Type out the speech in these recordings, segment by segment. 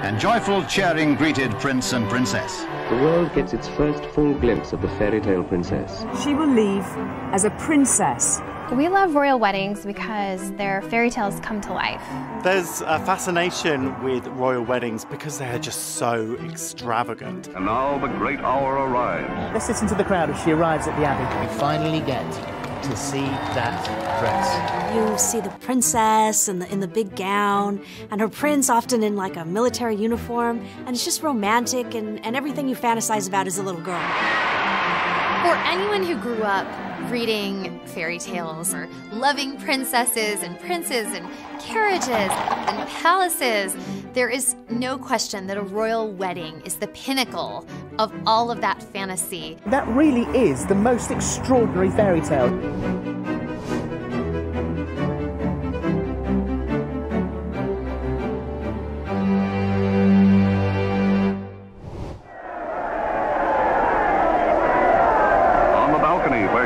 and joyful cheering greeted Prince and Princess. The world gets its first full glimpse of the fairy tale princess. She will leave as a princess. We love royal weddings because their fairy tales come to life. There's a fascination with royal weddings because they are just so extravagant. And now the great hour arrives. Let's listen to the crowd as she arrives at the Abbey. We finally get to see that dress. You see the princess in the big gown, and her prince often in like a military uniform, and it's just romantic and everything you fantasize about as a little girl. For anyone who grew up reading fairy tales or loving princesses and princes and carriages and palaces, there is no question that a royal wedding is the pinnacle of all of that fantasy. That really is the most extraordinary fairy tale.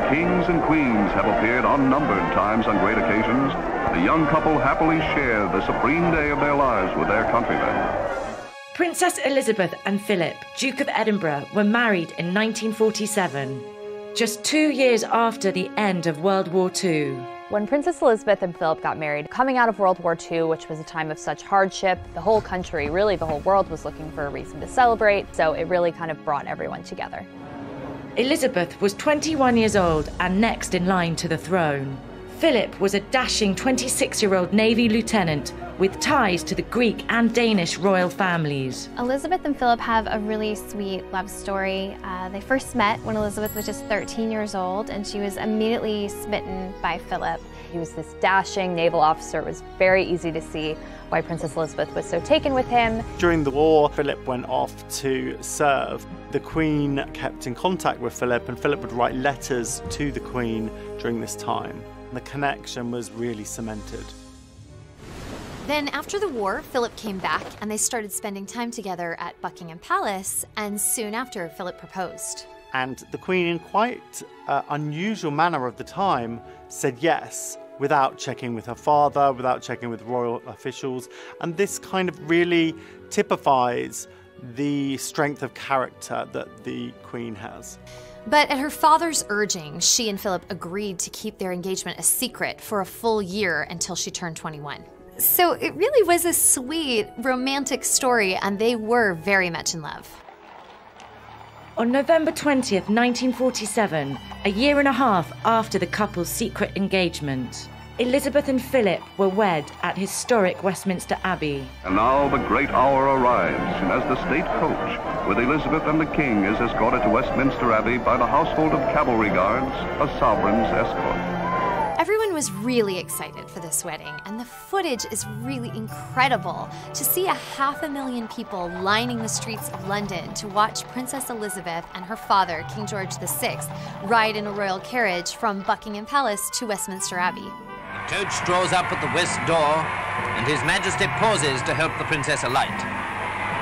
Kings and queens have appeared unnumbered times on great occasions. The young couple happily share the supreme day of their lives with their countrymen. Princess Elizabeth and Philip, Duke of Edinburgh, were married in 1947, just 2 years after the end of World War II. When Princess Elizabeth and Philip got married, coming out of World War II, which was a time of such hardship, the whole country, really the whole world, was looking for a reason to celebrate, so it really kind of brought everyone together. Elizabeth was 21 years old and next in line to the throne. Philip was a dashing 26-year-old Navy lieutenant with ties to the Greek and Danish royal families. Elizabeth and Philip have a really sweet love story. They first met when Elizabeth was just 13 years old, and she was immediately smitten by Philip. He was this dashing naval officer. It was very easy to see why Princess Elizabeth was so taken with him. During the war, Philip went off to serve. The Queen kept in contact with Philip, and Philip would write letters to the Queen during this time. The connection was really cemented. Then after the war, Philip came back and they started spending time together at Buckingham Palace, and soon after, Philip proposed. And the Queen, in quite unusual manner of the time, said yes, without checking with her father, without checking with royal officials. And this kind of really typifies the strength of character that the Queen has. But at her father's urging, she and Philip agreed to keep their engagement a secret for a full year until she turned 21. So it really was a sweet, romantic story, and they were very much in love. On November 20th, 1947, a year and a half after the couple's secret engagement, Elizabeth and Philip were wed at historic Westminster Abbey. And now the great hour arrives, and as the state coach, with Elizabeth and the King, is escorted to Westminster Abbey by the household of cavalry guards, a sovereign's escort. Everyone was really excited for this wedding, and the footage is really incredible. To see 500,000 people lining the streets of London to watch Princess Elizabeth and her father, King George VI, ride in a royal carriage from Buckingham Palace to Westminster Abbey. The coach draws up at the west door, and His Majesty pauses to help the princess alight.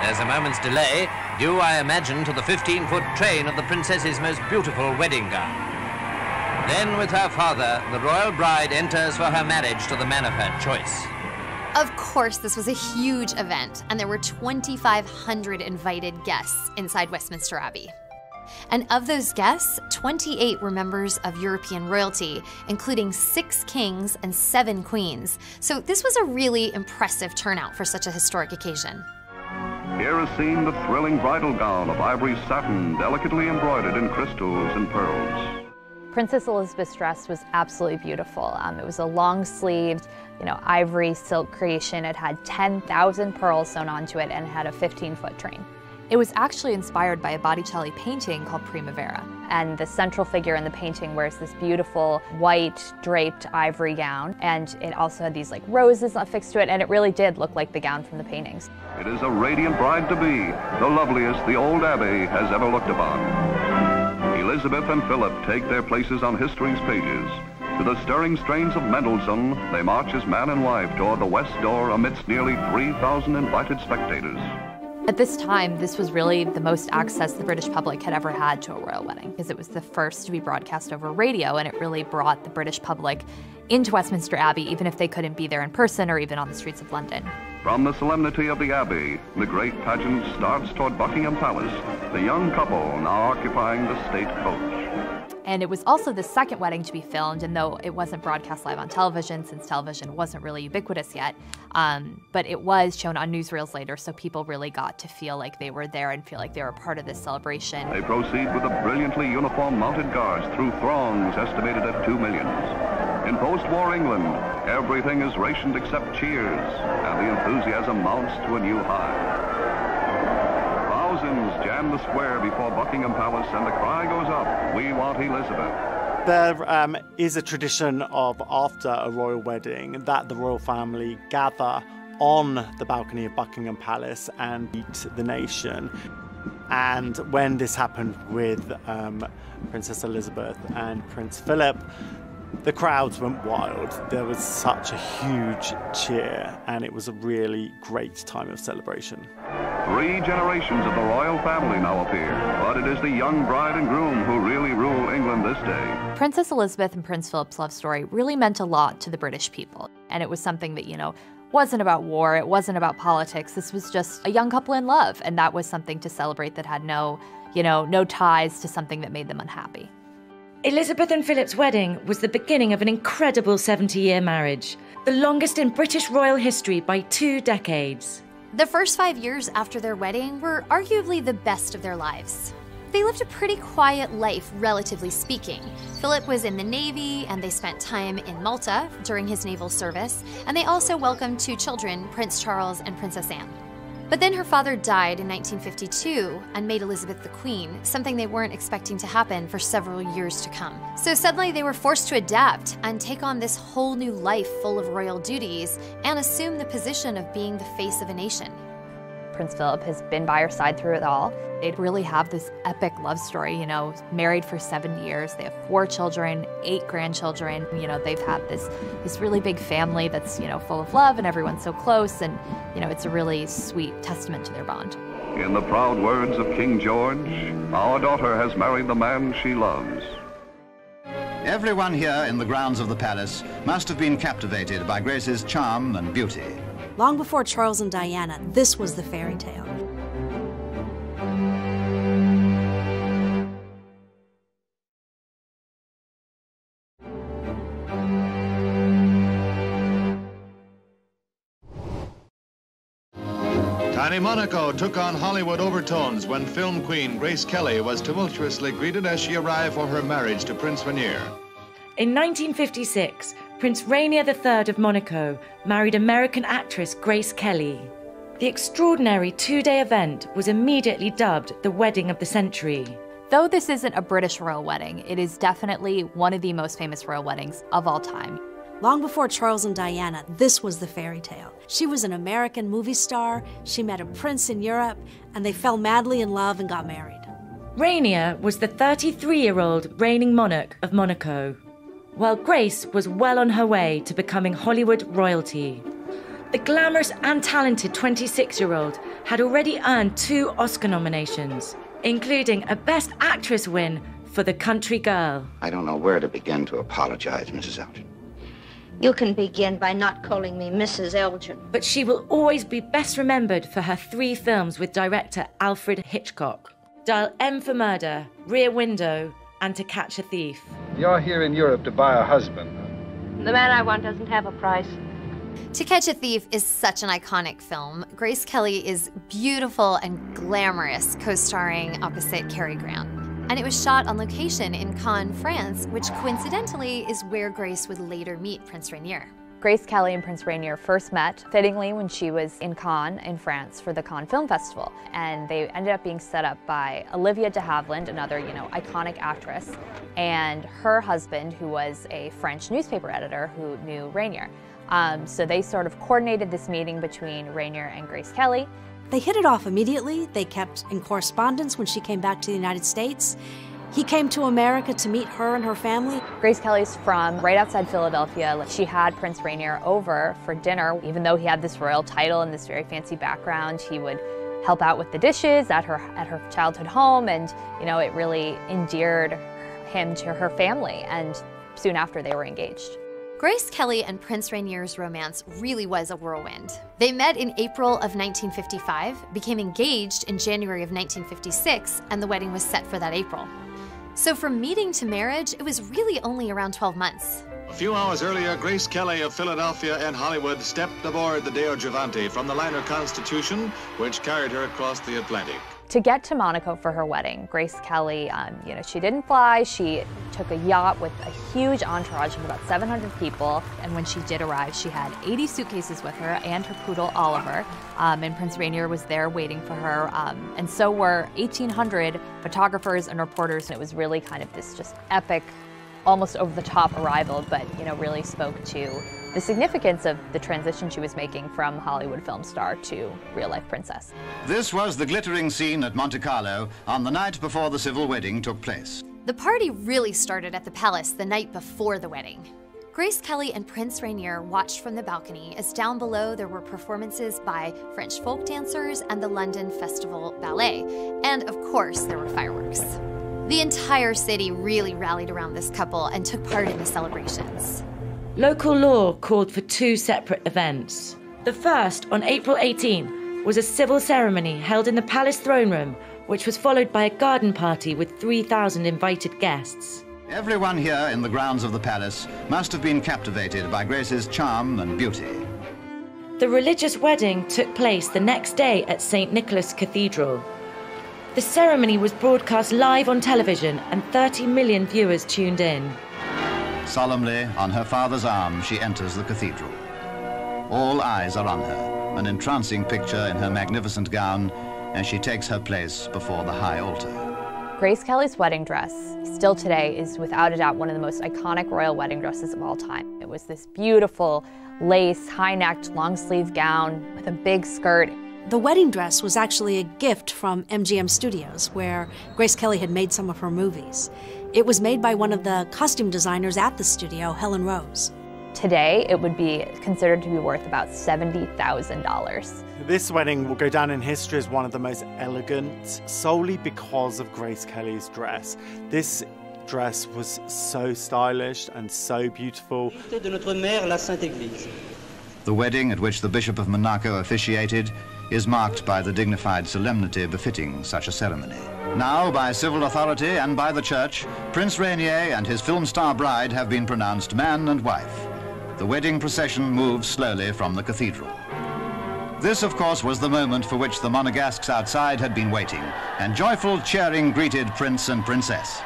There's a moment's delay, due, I imagine, to the 15-foot train of the princess's most beautiful wedding gown. Then, with her father, the royal bride enters for her marriage to the man of her choice. Of course, this was a huge event, and there were 2,500 invited guests inside Westminster Abbey. And of those guests, 28 were members of European royalty, including 6 kings and 7 queens. So this was a really impressive turnout for such a historic occasion. Here is seen the thrilling bridal gown of ivory satin, delicately embroidered in crystals and pearls. Princess Elizabeth's dress was absolutely beautiful. It was a long-sleeved, ivory silk creation. It had 10,000 pearls sewn onto it and had a 15-foot train. It was actually inspired by a Botticelli painting called Primavera. And the central figure in the painting wears this beautiful white draped ivory gown, and it also had these roses affixed to it, and it really did look like the gown from the paintings. It is a radiant bride-to-be, the loveliest the old abbey has ever looked upon. Elizabeth and Philip take their places on history's pages. To the stirring strains of Middleton, they march as man and wife toward the west door amidst nearly 3,000 invited spectators. At this time, this was really the most access the British public had ever had to a royal wedding, because it was the first to be broadcast over radio, and it really brought the British public into Westminster Abbey, even if they couldn't be there in person or even on the streets of London. From the solemnity of the Abbey, the great pageant starts toward Buckingham Palace, the young couple now occupying the state coach. And it was also the second wedding to be filmed, and though it wasn't broadcast live on television, since television wasn't really ubiquitous yet, but it was shown on newsreels later, so people really got to feel like they were there and feel like they were part of this celebration. They proceed with a brilliantly uniformed mounted guards through throngs estimated at 2 million. In post-war England, everything is rationed except cheers, and the enthusiasm mounts to a new high. Thousands jam the square before Buckingham Palace, and the cry goes up, "We want Elizabeth." There is a tradition of, after a royal wedding, that the royal family gather on the balcony of Buckingham Palace and meet the nation. And when this happened with Princess Elizabeth and Prince Philip, the crowds went wild. There was such a huge cheer, and it was a really great time of celebration. 3 generations of the royal family now appear, but it is the young bride and groom who really rule England this day. Princess Elizabeth and Prince Philip's love story really meant a lot to the British people. And it was something that, wasn't about war, it wasn't about politics. This was just a young couple in love, and that was something to celebrate that had no ties to something that made them unhappy. Elizabeth and Philip's wedding was the beginning of an incredible 70-year marriage, the longest in British royal history by 2 decades. The first 5 years after their wedding were arguably the best of their lives. They lived a pretty quiet life, relatively speaking. Philip was in the Navy, and they spent time in Malta during his naval service, and they also welcomed 2 children, Prince Charles and Princess Anne. But then her father died in 1952 and made Elizabeth the Queen, something they weren't expecting to happen for several years to come. So suddenly they were forced to adapt and take on this whole new life full of royal duties and assume the position of being the face of a nation. Prince Philip has been by her side through it all. They really have this epic love story, married for 7 years. They have 4 children, 8 grandchildren. They've had this really big family that's, full of love, and everyone's so close, and, it's a really sweet testament to their bond. In the proud words of King George, "Our daughter has married the man she loves." Everyone here in the grounds of the palace must have been captivated by Grace's charm and beauty. Long before Charles and Diana, this was the fairy tale. Tiny Monaco took on Hollywood overtones when film queen Grace Kelly was tumultuously greeted as she arrived for her marriage to Prince Rainier. In 1956, Prince Rainier III of Monaco married American actress Grace Kelly. The extraordinary 2-day event was immediately dubbed the wedding of the century. Though this isn't a British royal wedding, it is definitely one of the most famous royal weddings of all time. Long before Charles and Diana, this was the fairy tale. She was an American movie star, she met a prince in Europe, and they fell madly in love and got married. Rainier was the 33-year-old reigning monarch of Monaco, while Grace was well on her way to becoming Hollywood royalty. The glamorous and talented 26-year-old had already earned 2 Oscar nominations, including a Best Actress win for The Country Girl. I don't know where to begin to apologize, Mrs. Elgin. You can begin by not calling me Mrs. Elgin. But she will always be best remembered for her 3 films with director Alfred Hitchcock: Dial M for Murder, Rear Window, and To Catch a Thief. You're here in Europe to buy a husband. The man I want doesn't have a price. To Catch a Thief is such an iconic film. Grace Kelly is beautiful and glamorous, co-starring opposite Cary Grant. And it was shot on location in Cannes, France, which coincidentally is where Grace would later meet Prince Rainier. Grace Kelly and Prince Rainier first met, fittingly, when she was in Cannes in France for the Cannes Film Festival. And they ended up being set up by Olivia de Havilland, another, iconic actress, and her husband, who was a French newspaper editor who knew Rainier. So they sort of coordinated this meeting between Rainier and Grace Kelly. They hit it off immediately. They kept in correspondence when she came back to the United States. He came to America to meet her and her family. Grace Kelly's from right outside Philadelphia. She had Prince Rainier over for dinner. Even though he had this royal title and this very fancy background, he would help out with the dishes at her childhood home, and it really endeared him to her family, and soon after they were engaged. Grace Kelly and Prince Rainier's romance really was a whirlwind. They met in April of 1955, became engaged in January of 1956, and the wedding was set for that April. So from meeting to marriage, it was really only around 12 months. A few hours earlier, Grace Kelly of Philadelphia and Hollywood stepped aboard the Deo Gigante from the liner Constitution, which carried her across the Atlantic. To get to Monaco for her wedding, Grace Kelly, she didn't fly. She took a yacht with a huge entourage of about 700 people. And when she did arrive, she had 80 suitcases with her and her poodle, Oliver. And Prince Rainier was there waiting for her. And so were 1,800 photographers and reporters. And it was really kind of this just epic, almost over-the-top arrival, but really spoke to the significance of the transition she was making from Hollywood film star to real-life princess. This was the glittering scene at Monte Carlo on the night before the civil wedding took place. The party really started at the palace the night before the wedding. Grace Kelly and Prince Rainier watched from the balcony as down below there were performances by French folk dancers and the London Festival Ballet. And of course, there were fireworks. The entire city really rallied around this couple and took part in the celebrations. Local law called for two separate events. The first, on April 18, was a civil ceremony held in the palace throne room, which was followed by a garden party with 3,000 invited guests. Everyone here in the grounds of the palace must have been captivated by Grace's charm and beauty. The religious wedding took place the next day at St. Nicholas Cathedral. The ceremony was broadcast live on television and 30 million viewers tuned in. Solemnly, on her father's arm, she enters the cathedral. All eyes are on her, an entrancing picture in her magnificent gown, as she takes her place before the high altar. Grace Kelly's wedding dress, still today, is without a doubt one of the most iconic royal wedding dresses of all time. It was this beautiful lace, high-necked, long-sleeve gown with a big skirt. The wedding dress was actually a gift from MGM Studios, where Grace Kelly had made some of her movies. It was made by one of the costume designers at the studio, Helen Rose. Today, it would be considered to be worth about $70,000. This wedding will go down in history as one of the most elegant, solely because of Grace Kelly's dress. This dress was so stylish and so beautiful. The wedding, at which the Bishop of Monaco officiated, is marked by the dignified solemnity befitting such a ceremony. Now, by civil authority and by the church, Prince Rainier and his film star bride have been pronounced man and wife. The wedding procession moves slowly from the cathedral. This, of course, was the moment for which the Monegasques outside had been waiting, and joyful cheering greeted Prince and Princess.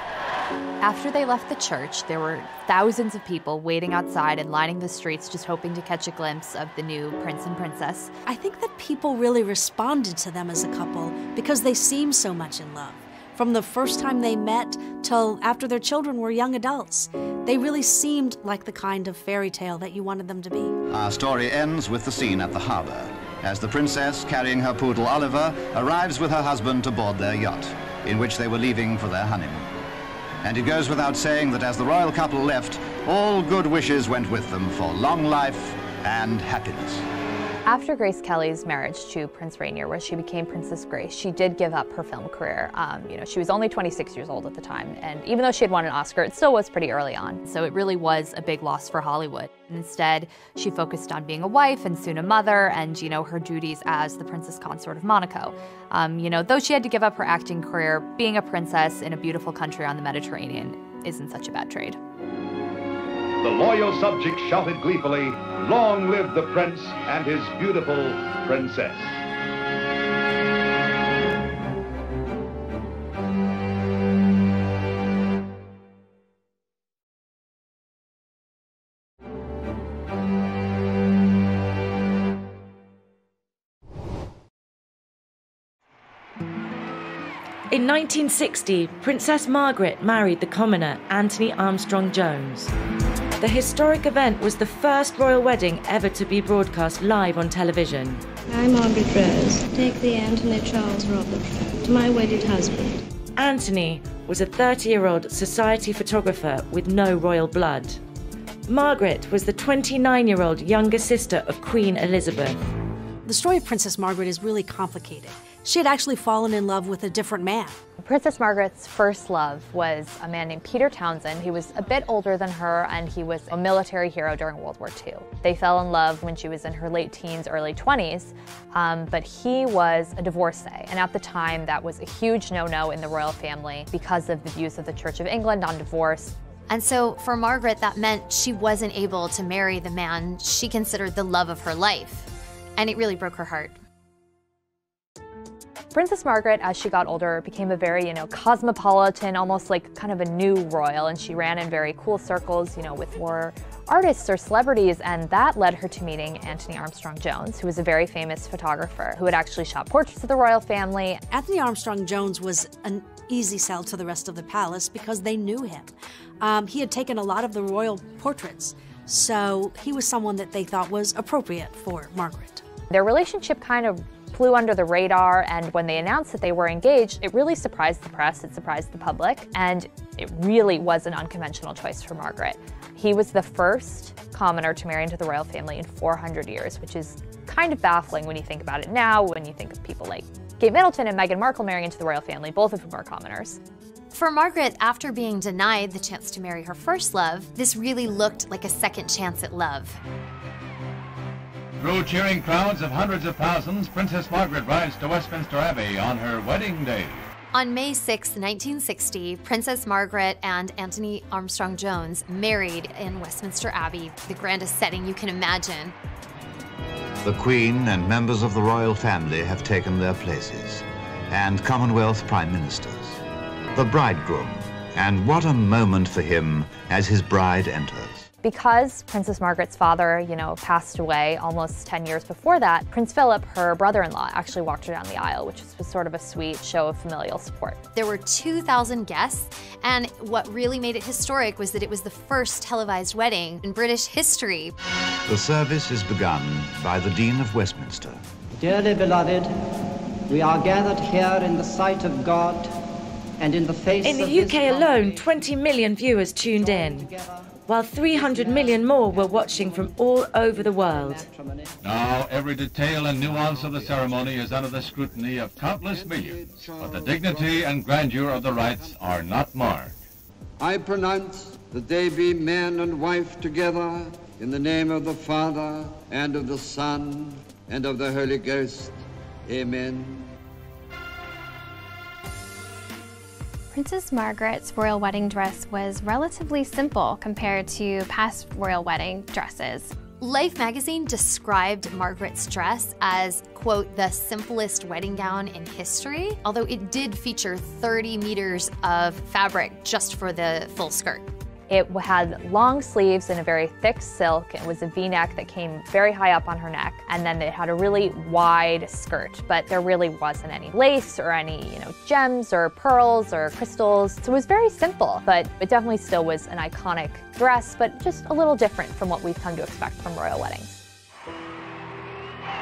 After they left the church, there were thousands of people waiting outside and lining the streets just hoping to catch a glimpse of the new prince and princess. I think that people really responded to them as a couple because they seemed so much in love. From the first time they met till after their children were young adults, they really seemed like the kind of fairy tale that you wanted them to be. Our story ends with the scene at the harbor, as the princess, carrying her poodle Oliver, arrives with her husband to board their yacht, in which they were leaving for their honeymoon. And it goes without saying that as the royal couple left, all good wishes went with them for long life and happiness. After Grace Kelly's marriage to Prince Rainier, where she became Princess Grace, she did give up her film career. She was only 26 years old at the time, and even though she had won an Oscar, it still was pretty early on. So it really was a big loss for Hollywood. And instead, she focused on being a wife and soon a mother and, her duties as the Princess Consort of Monaco. Though she had to give up her acting career, being a princess in a beautiful country on the Mediterranean isn't such a bad trade. The loyal subjects shouted gleefully, "Long live the prince and his beautiful princess." In 1960, Princess Margaret married the commoner Anthony Armstrong Jones. The historic event was the first royal wedding ever to be broadcast live on television. I, Margaret Rose, take thee, Anthony Charles Robert, to my wedded husband. Anthony was a 30-year-old society photographer with no royal blood. Margaret was the 29-year-old younger sister of Queen Elizabeth. The story of Princess Margaret is really complicated. she had actually fallen in love with a different man. Princess Margaret's first love was a man named Peter Townsend. He was a bit older than her, and he was a military hero during World War II. They fell in love when she was in her late teens, early 20s, but he was a divorcee. And at the time, that was a huge no-no in the royal family because of the views of the Church of England on divorce. And so for Margaret, that meant she wasn't able to marry the man she considered the love of her life. And it really broke her heart. Princess Margaret, as she got older, became a very, cosmopolitan, almost like kind of a new royal, and she ran in very cool circles, with more artists or celebrities, and that led her to meeting Anthony Armstrong-Jones, who was a very famous photographer who had actually shot portraits of the royal family. Anthony Armstrong-Jones was an easy sell to the rest of the palace because they knew him. He had taken a lot of the royal portraits, so he was someone that they thought was appropriate for Margaret. Their relationship kind of flew under the radar, and when they announced that they were engaged, it really surprised the press, it surprised the public, and it really was an unconventional choice for Margaret. He was the first commoner to marry into the royal family in 400 years, which is kind of baffling when you think about it now, when you think of people like Kate Middleton and Meghan Markle marrying into the royal family, both of whom are commoners. For Margaret, after being denied the chance to marry her first love, this really looked like a second chance at love. Through cheering crowds of hundreds of thousands, Princess Margaret rides to Westminster Abbey on her wedding day. On May 6, 1960, Princess Margaret and Anthony Armstrong-Jones married in Westminster Abbey, the grandest setting you can imagine. The Queen and members of the royal family have taken their places, and Commonwealth Prime Ministers. The bridegroom, and what a moment for him as his bride enters. Because Princess Margaret's father, passed away almost 10 years before that, Prince Philip, her brother-in-law, actually walked her down the aisle, which was sort of a sweet show of familial support. There were 2,000 guests, and what really made it historic was that it was the first televised wedding in British history. The service is begun by the Dean of Westminster. Dearly beloved, we are gathered here in the sight of God and in the face of In the UK alone, 20 million viewers tuned in, while 300 million more were watching from all over the world. Now, every detail and nuance of the ceremony is under the scrutiny of countless millions, but the dignity and grandeur of the rites are not marred. I pronounce that they be man and wife together in the name of the Father, and of the Son, and of the Holy Ghost. Amen. Princess Margaret's royal wedding dress was relatively simple compared to past royal wedding dresses. Life magazine described Margaret's dress as, quote, the simplest wedding gown in history, although it did feature 30 meters of fabric just for the full skirt. It had long sleeves and a very thick silk. It was a V-neck that came very high up on her neck, and then it had a really wide skirt, but there really wasn't any lace or any, gems or pearls or crystals. So it was very simple, but it definitely still was an iconic dress, but just a little different from what we've come to expect from royal weddings.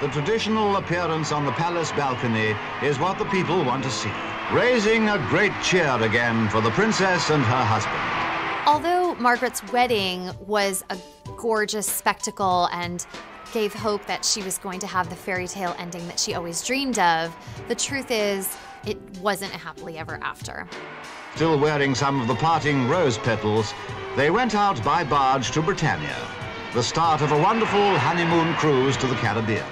The traditional appearance on the palace balcony is what the people want to see, raising a great cheer again for the princess and her husband. Although Margaret's wedding was a gorgeous spectacle and gave hope that she was going to have the fairy tale ending that she always dreamed of, the truth is, it wasn't a happily ever after. Still wearing some of the parting rose petals, they went out by barge to Britannia, the start of a wonderful honeymoon cruise to the Caribbean.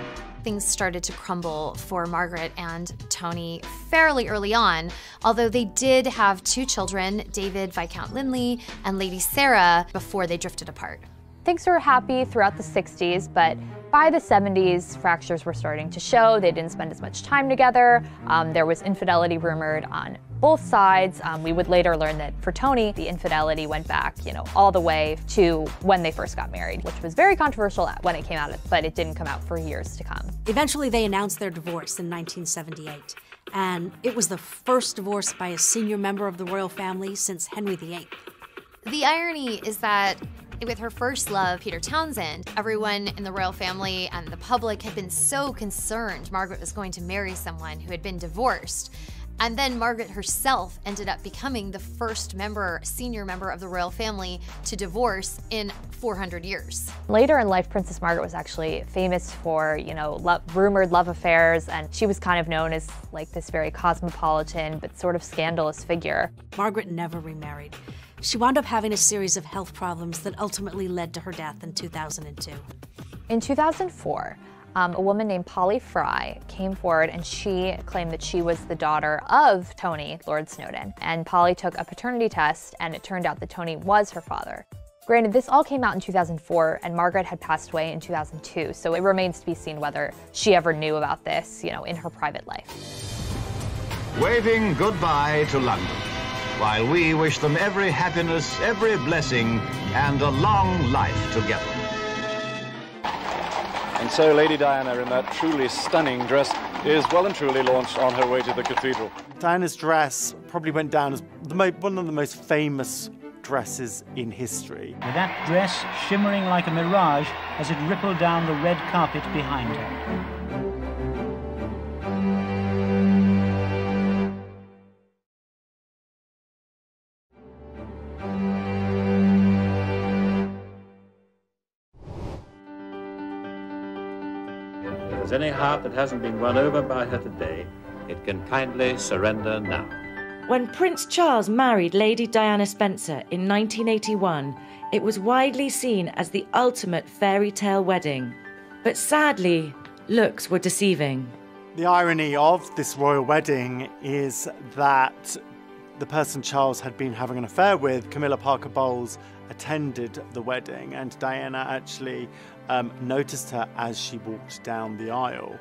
Things started to crumble for Margaret and Tony fairly early on, although they did have 2 children, David Viscount Linley and Lady Sarah, before they drifted apart. Things were happy throughout the 60s, but by the 70s, fractures were starting to show. They didn't spend as much time together. There was infidelity rumored on both sides. We would later learn that for Tony, the infidelity went back, all the way to when they first got married, which was very controversial when it came out, but it didn't come out for years to come. Eventually, they announced their divorce in 1978, and it was the first divorce by a senior member of the royal family since Henry VIII. The irony is that with her first love, Peter Townsend, everyone in the royal family and the public had been so concerned Margaret was going to marry someone who had been divorced. And then Margaret herself ended up becoming the first senior member of the royal family to divorce in 400 years. Later in life, Princess Margaret was actually famous for, rumored love affairs, and she was kind of known as like this very cosmopolitan but sort of scandalous figure. Margaret never remarried. She wound up having a series of health problems that ultimately led to her death in 2002. In 2004, a woman named Polly Fry came forward and she claimed that she was the daughter of Tony, Lord Snowdon. And Polly took a paternity test and it turned out that Tony was her father. Granted, this all came out in 2004 and Margaret had passed away in 2002, so it remains to be seen whether she ever knew about this, in her private life. Waving goodbye to London, while we wish them every happiness, every blessing, and a long life together. And so Lady Diana, in that truly stunning dress, is well and truly launched on her way to the cathedral. Diana's dress probably went down as one of the most famous dresses in history. With that dress shimmering like a mirage as it rippled down the red carpet behind her. If there's any heart that hasn't been won over by her today, it can kindly surrender now. When Prince Charles married Lady Diana Spencer in 1981, it was widely seen as the ultimate fairy tale wedding. But sadly, looks were deceiving. The irony of this royal wedding is that the person Charles had been having an affair with, Camilla Parker Bowles, attended the wedding, and Diana actually noticed her as she walked down the aisle.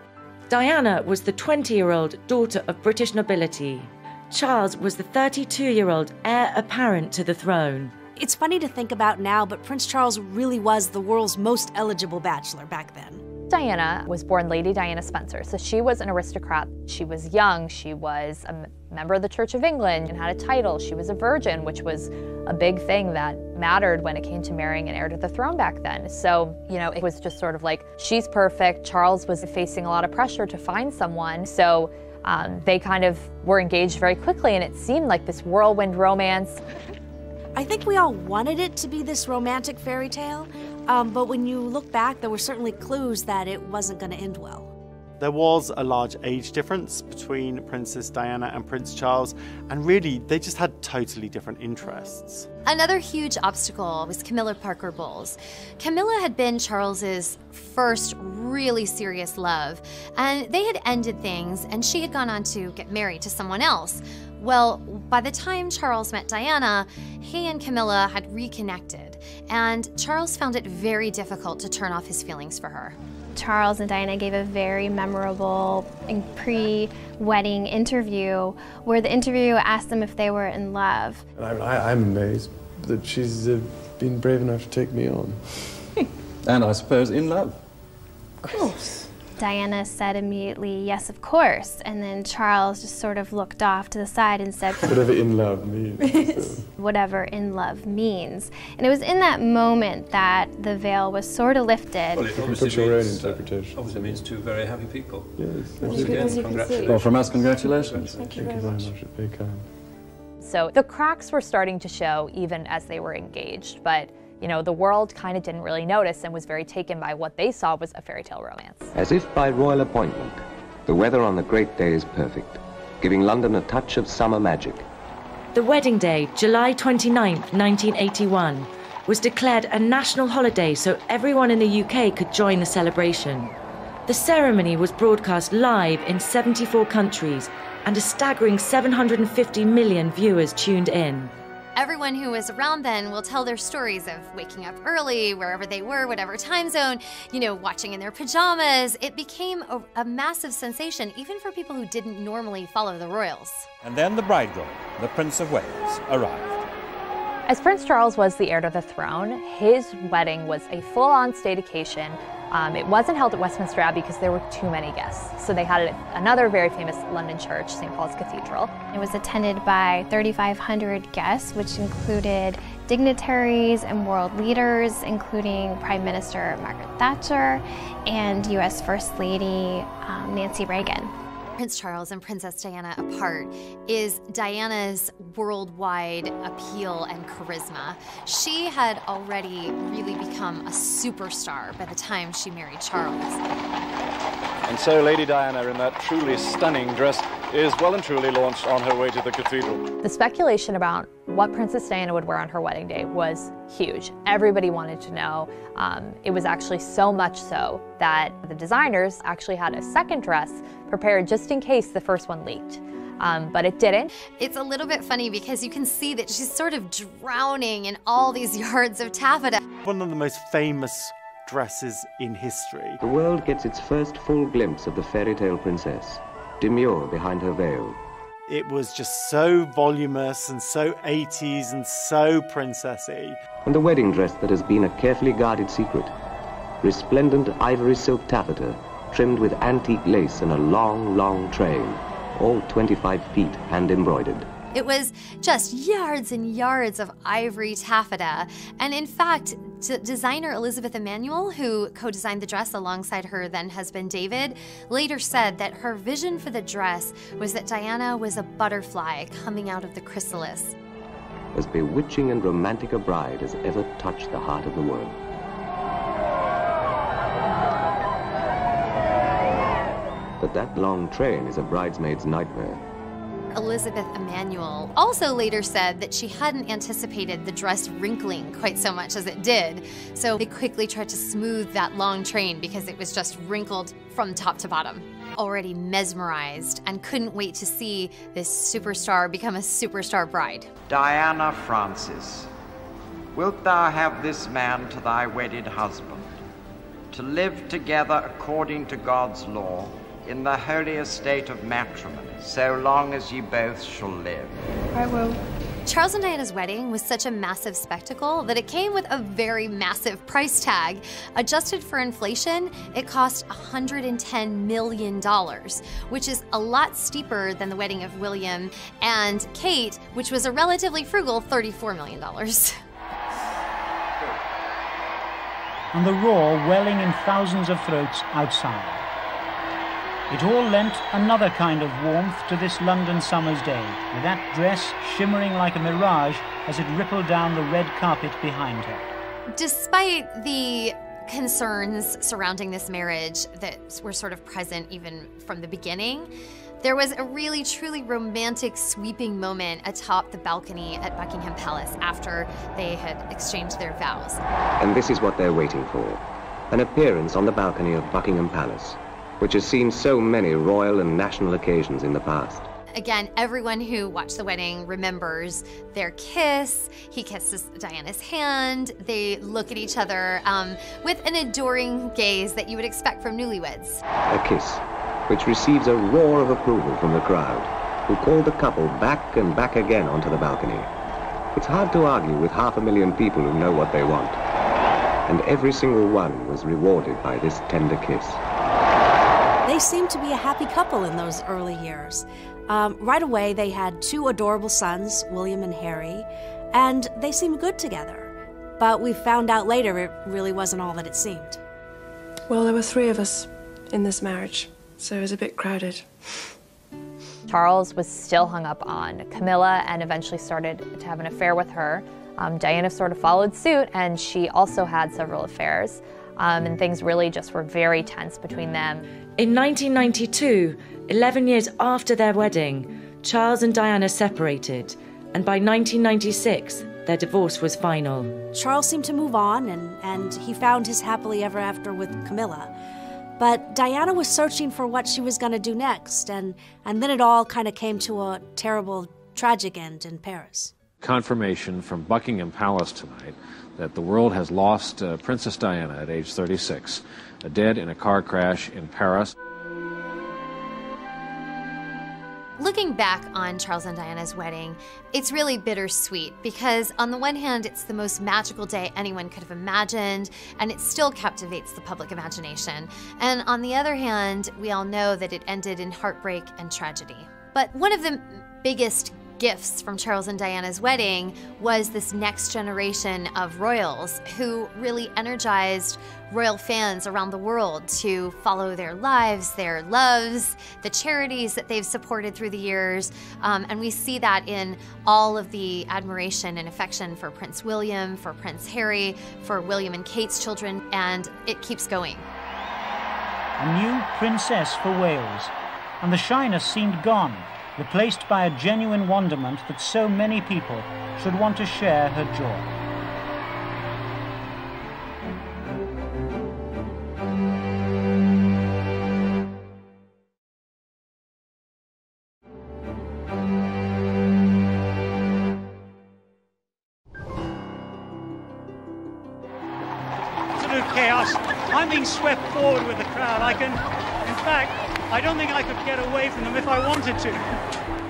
Diana was the 20-year-old daughter of British nobility. Charles was the 32-year-old heir apparent to the throne. It's funny to think about now, but Prince Charles really was the world's most eligible bachelor back then. Diana was born Lady Diana Spencer, so she was an aristocrat. She was young, she was a member of the Church of England and had a title. She was a virgin, which was a big thing that mattered when it came to marrying an heir to the throne back then. So, it was just sort of like, she's perfect. Charles was facing a lot of pressure to find someone, so they kind of were engaged very quickly, and it seemed like this whirlwind romance. I think we all wanted it to be this romantic fairy tale, but when you look back, there were certainly clues that it wasn't going to end well. There was a large age difference between Princess Diana and Prince Charles, and really, they just had totally different interests. Another huge obstacle was Camilla Parker Bowles. Camilla had been Charles's first really serious love, and they had ended things, and she had gone on to get married to someone else. Well, by the time Charles met Diana, he and Camilla had reconnected, and Charles found it very difficult to turn off his feelings for her. Charles and Diana gave a very memorable pre-wedding interview where the interviewer asked them if they were in love. I'm amazed that she's been brave enough to take me on. And I suppose in love. Of course. Diana said immediately, yes, of course. And then Charles just sort of looked off to the side and said, whatever in love means. Whatever in love means. And it was in that moment that the veil was sort of lifted. Well, it obviously means, your own interpretation. Obviously means two very happy people. Yes. Once again, congratulations. Well, from us, congratulations. Thank you very much. Very kind. So the cracks were starting to show even as they were engaged, but the world kind of didn't really notice and was very taken by what they saw was a fairy tale romance. As if by royal appointment, the weather on the great day is perfect, giving London a touch of summer magic. The wedding day, July 29, 1981, was declared a national holiday so everyone in the UK could join the celebration. The ceremony was broadcast live in 74 countries, and a staggering 750 million viewers tuned in. Everyone who was around then will tell their stories of waking up early, wherever they were, whatever time zone, watching in their pajamas. It became a massive sensation, even for people who didn't normally follow the royals. And then the bridegroom, the Prince of Wales, arrived. As Prince Charles was the heir to the throne, his wedding was a full-on state occasion. It wasn't held at Westminster Abbey because there were too many guests. So they had it at another very famous London church, St. Paul's Cathedral. It was attended by 3,500 guests, which included dignitaries and world leaders, including Prime Minister Margaret Thatcher and U.S. First Lady Nancy Reagan. Prince Charles and Princess Diana apart is Diana's worldwide appeal and charisma. She had already really become a superstar by the time she married Charles. And so Lady Diana, in that truly stunning dress, is well and truly launched on her way to the cathedral. The speculation about what Princess Diana would wear on her wedding day was huge. Everybody wanted to know. It was actually so much so that the designers actually had a second dress prepared just in case the first one leaked. But it didn't. It's a little bit funny because you can see that she's sort of drowning in all these yards of taffeta. One of the most famous dresses in history. The world gets its first full glimpse of the fairy tale princess, demure behind her veil. It was just so voluminous and so 80s and so princessy. And the wedding dress that has been a carefully guarded secret. Resplendent ivory silk taffeta, trimmed with antique lace and a long, long train, all 25 feet hand embroidered. It was just yards and yards of ivory taffeta. And in fact, designer Elizabeth Emanuel, who co-designed the dress alongside her then husband David, later said that her vision for the dress was that Diana was a butterfly coming out of the chrysalis. As bewitching and romantic a bride as ever touched the heart of the world. But that long train is a bridesmaid's nightmare. Elizabeth Emanuel also later said that she hadn't anticipated the dress wrinkling quite so much as it did, so they quickly tried to smooth that long train because it was just wrinkled from top to bottom. Already mesmerized and couldn't wait to see this superstar become a superstar bride. Diana Frances, wilt thou have this man to thy wedded husband, to live together according to God's law, in the holy estate of matrimony, so long as ye both shall live? I will. Charles and Diana's wedding was such a massive spectacle that it came with a very massive price tag. Adjusted for inflation, it cost $110 million, which is a lot steeper than the wedding of William and Kate, which was a relatively frugal $34 million. And the roar welling in thousands of throats outside. It all lent another kind of warmth to this London summer's day, with that dress shimmering like a mirage as it rippled down the red carpet behind her. Despite the concerns surrounding this marriage that were sort of present even from the beginning, there was a really, truly romantic sweeping moment atop the balcony at Buckingham Palace after they had exchanged their vows. And this is what they're waiting for, an appearance on the balcony of Buckingham Palace, which has seen so many royal and national occasions in the past. Again, everyone who watched the wedding remembers their kiss. He kisses Diana's hand. They look at each other with an adoring gaze that you would expect from newlyweds. A kiss, which receives a roar of approval from the crowd, who call the couple back and back again onto the balcony. It's hard to argue with 500,000 people who know what they want. And every single one was rewarded by this tender kiss. They seemed to be a happy couple in those early years. Right away, they had 2 adorable sons, William and Harry, and they seemed good together. But we found out later it really wasn't all that it seemed. Well, there were 3 of us in this marriage, so it was a bit crowded. Charles was still hung up on Camilla and eventually started to have an affair with her. Diana sort of followed suit, and she also had several affairs. And things really just were very tense between them. In 1992, 11 years after their wedding, Charles and Diana separated, and by 1996, their divorce was final. Charles seemed to move on, and he found his happily ever after with Camilla. But Diana was searching for what she was going to do next, and then it all kind of came to a terrible, tragic end in Paris. Confirmation from Buckingham Palace tonight that the world has lost Princess Diana at age 36, dead in a car crash in Paris. Looking back on Charles and Diana's wedding, it's really bittersweet because on the one hand, it's the most magical day anyone could have imagined, and it still captivates the public imagination. And on the other hand, we all know that it ended in heartbreak and tragedy. But one of the biggest gifts from Charles and Diana's wedding was this next generation of royals who really energized royal fans around the world to follow their lives, their loves, the charities that they've supported through the years. And we see that in all of the admiration and affection for Prince William, for Prince Harry, for William and Kate's children, and it keeps going. A new princess for Wales, and the shyness seemed gone, replaced by a genuine wonderment that so many people should want to share her joy. Absolute chaos. I'm being swept forward with the crowd. In fact, I don't think I could get away from them if I wanted to.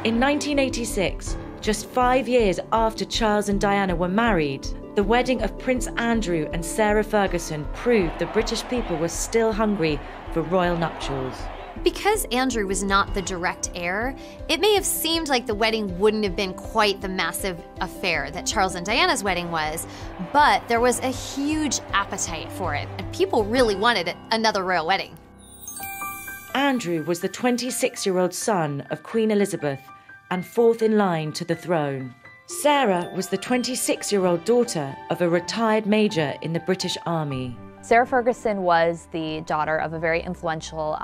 In 1986, just 5 years after Charles and Diana were married, the wedding of Prince Andrew and Sarah Ferguson proved the British people were still hungry for royal nuptials. Because Andrew was not the direct heir, it may have seemed like the wedding wouldn't have been quite the massive affair that Charles and Diana's wedding was, but there was a huge appetite for it, and people really wanted another royal wedding. Andrew was the 26-year-old son of Queen Elizabeth and fourth in line to the throne. Sarah was the 26-year-old daughter of a retired major in the British Army. Sarah Ferguson was the daughter of a very influential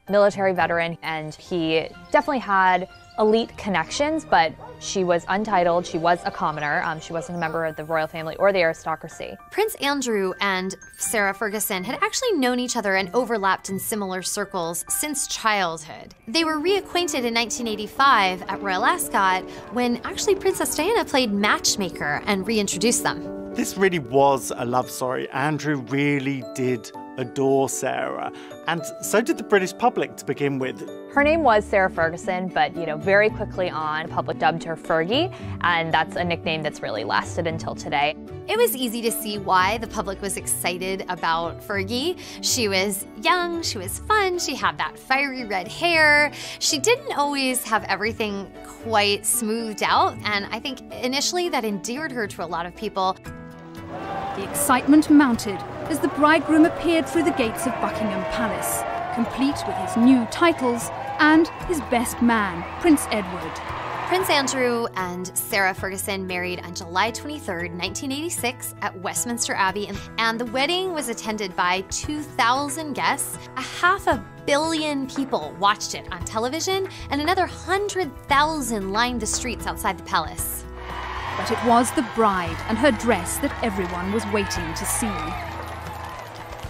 military veteran, and he definitely had elite connections, but she was untitled, she was a commoner, she wasn't a member of the royal family or the aristocracy. Prince Andrew and Sarah Ferguson had actually known each other and overlapped in similar circles since childhood. They were reacquainted in 1985 at Royal Ascot when actually Princess Diana played matchmaker and reintroduced them. This really was a love story. Andrew really did adore Sarah, and so did the British public to begin with. Her name was Sarah Ferguson, but very quickly on, the public dubbed her Fergie, and that's a nickname that's really lasted until today. It was easy to see why the public was excited about Fergie. She was young, she was fun, she had that fiery red hair. She didn't always have everything quite smoothed out, and I think initially that endeared her to a lot of people. The excitement mounted as the bridegroom appeared through the gates of Buckingham Palace, complete with his new titles and his best man, Prince Edward. Prince Andrew and Sarah Ferguson married on July 23, 1986 at Westminster Abbey, and the wedding was attended by 2,000 guests. 500 million people watched it on television, and another 100,000 lined the streets outside the palace. But it was the bride and her dress that everyone was waiting to see.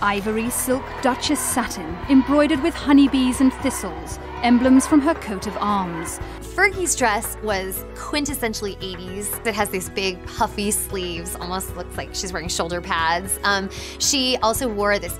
Ivory silk Duchess satin, embroidered with honeybees and thistles, emblems from her coat of arms. Fergie's dress was quintessentially 80s. It has these big puffy sleeves, almost looks like she's wearing shoulder pads. She also wore this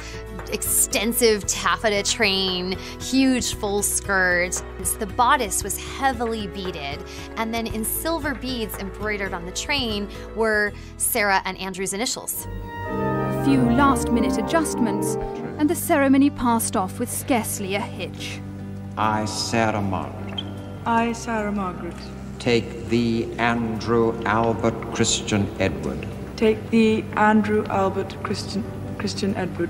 extensive taffeta train, huge full skirt. The bodice was heavily beaded, and then in silver beads embroidered on the train were Sarah and Andrew's initials. A few last-minute adjustments, and the ceremony passed off with scarcely a hitch. I, Sarah Margaret. I, Sarah Margaret. Take thee, Andrew Albert Christian Edward. Take thee, Andrew Albert Christian Edward.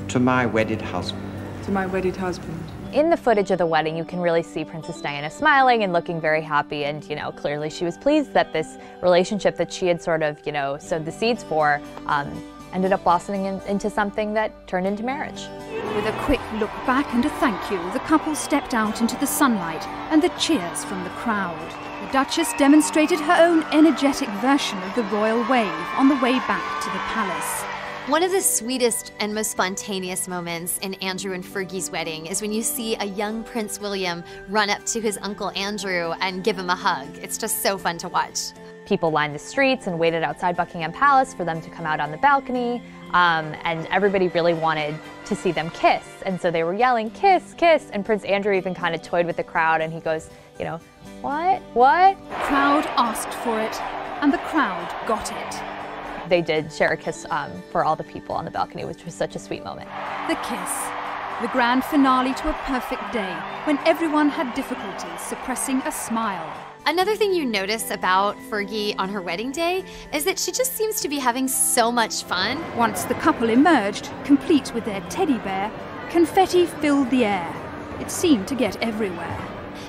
To my wedded husband. To my wedded husband. In the footage of the wedding, you can really see Princess Diana smiling and looking very happy, and clearly she was pleased that this relationship that she had sort of, sowed the seeds for ended up blossoming into something that turned into marriage. With a quick look back and a thank you, the couple stepped out into the sunlight and the cheers from the crowd. The Duchess demonstrated her own energetic version of the royal wave on the way back to the palace. One of the sweetest and most spontaneous moments in Andrew and Fergie's wedding is when you see a young Prince William run up to his Uncle Andrew and give him a hug. It's just so fun to watch. People lined the streets and waited outside Buckingham Palace for them to come out on the balcony, and everybody really wanted to see them kiss. And so they were yelling, "Kiss, kiss," and Prince Andrew even kind of toyed with the crowd, and he goes, "What? What?" The crowd asked for it, and the crowd got it. They did share a kiss for all the people on the balcony, which was such a sweet moment. The kiss, the grand finale to a perfect day when everyone had difficulty suppressing a smile. Another thing you notice about Fergie on her wedding day is that she just seems to be having so much fun. Once the couple emerged, complete with their teddy bear, confetti filled the air. It seemed to get everywhere.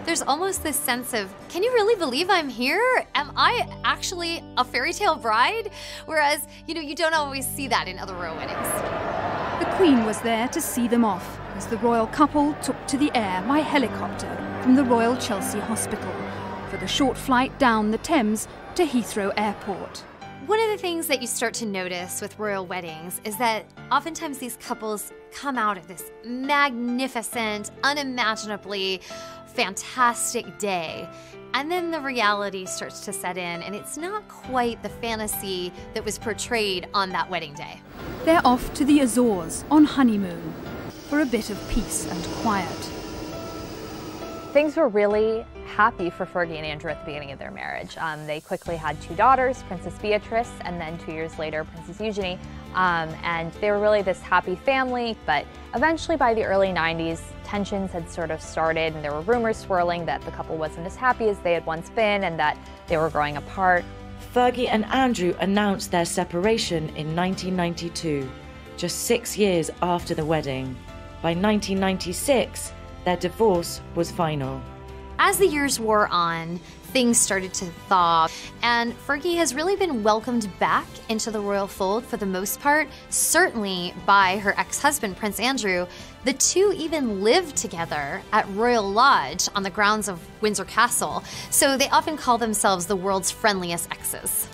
There's almost this sense of, can you really believe I'm here? Am I actually a fairy tale bride? Whereas, you don't always see that in other royal weddings. The Queen was there to see them off as the royal couple took to the air by helicopter from the Royal Chelsea Hospital for the short flight down the Thames to Heathrow Airport. One of the things that you start to notice with royal weddings is that oftentimes these couples come out of this magnificent, unimaginably fantastic day, and then the reality starts to set in, and it's not quite the fantasy that was portrayed on that wedding day. They're off to the Azores on honeymoon for a bit of peace and quiet. Things were really happy for Fergie and Andrew at the beginning of their marriage. They quickly had 2 daughters, Princess Beatrice, and then 2 years later, Princess Eugenie. And they were really this happy family, but eventually by the early 90s, tensions had sort of started, and there were rumors swirling that the couple wasn't as happy as they had once been and that they were growing apart. Fergie and Andrew announced their separation in 1992, just 6 years after the wedding. By 1996, their divorce was final. As the years wore on, things started to thaw, and Fergie has really been welcomed back into the royal fold for the most part, certainly by her ex-husband, Prince Andrew. The two even lived together at Royal Lodge on the grounds of Windsor Castle, so they often call themselves the world's friendliest exes.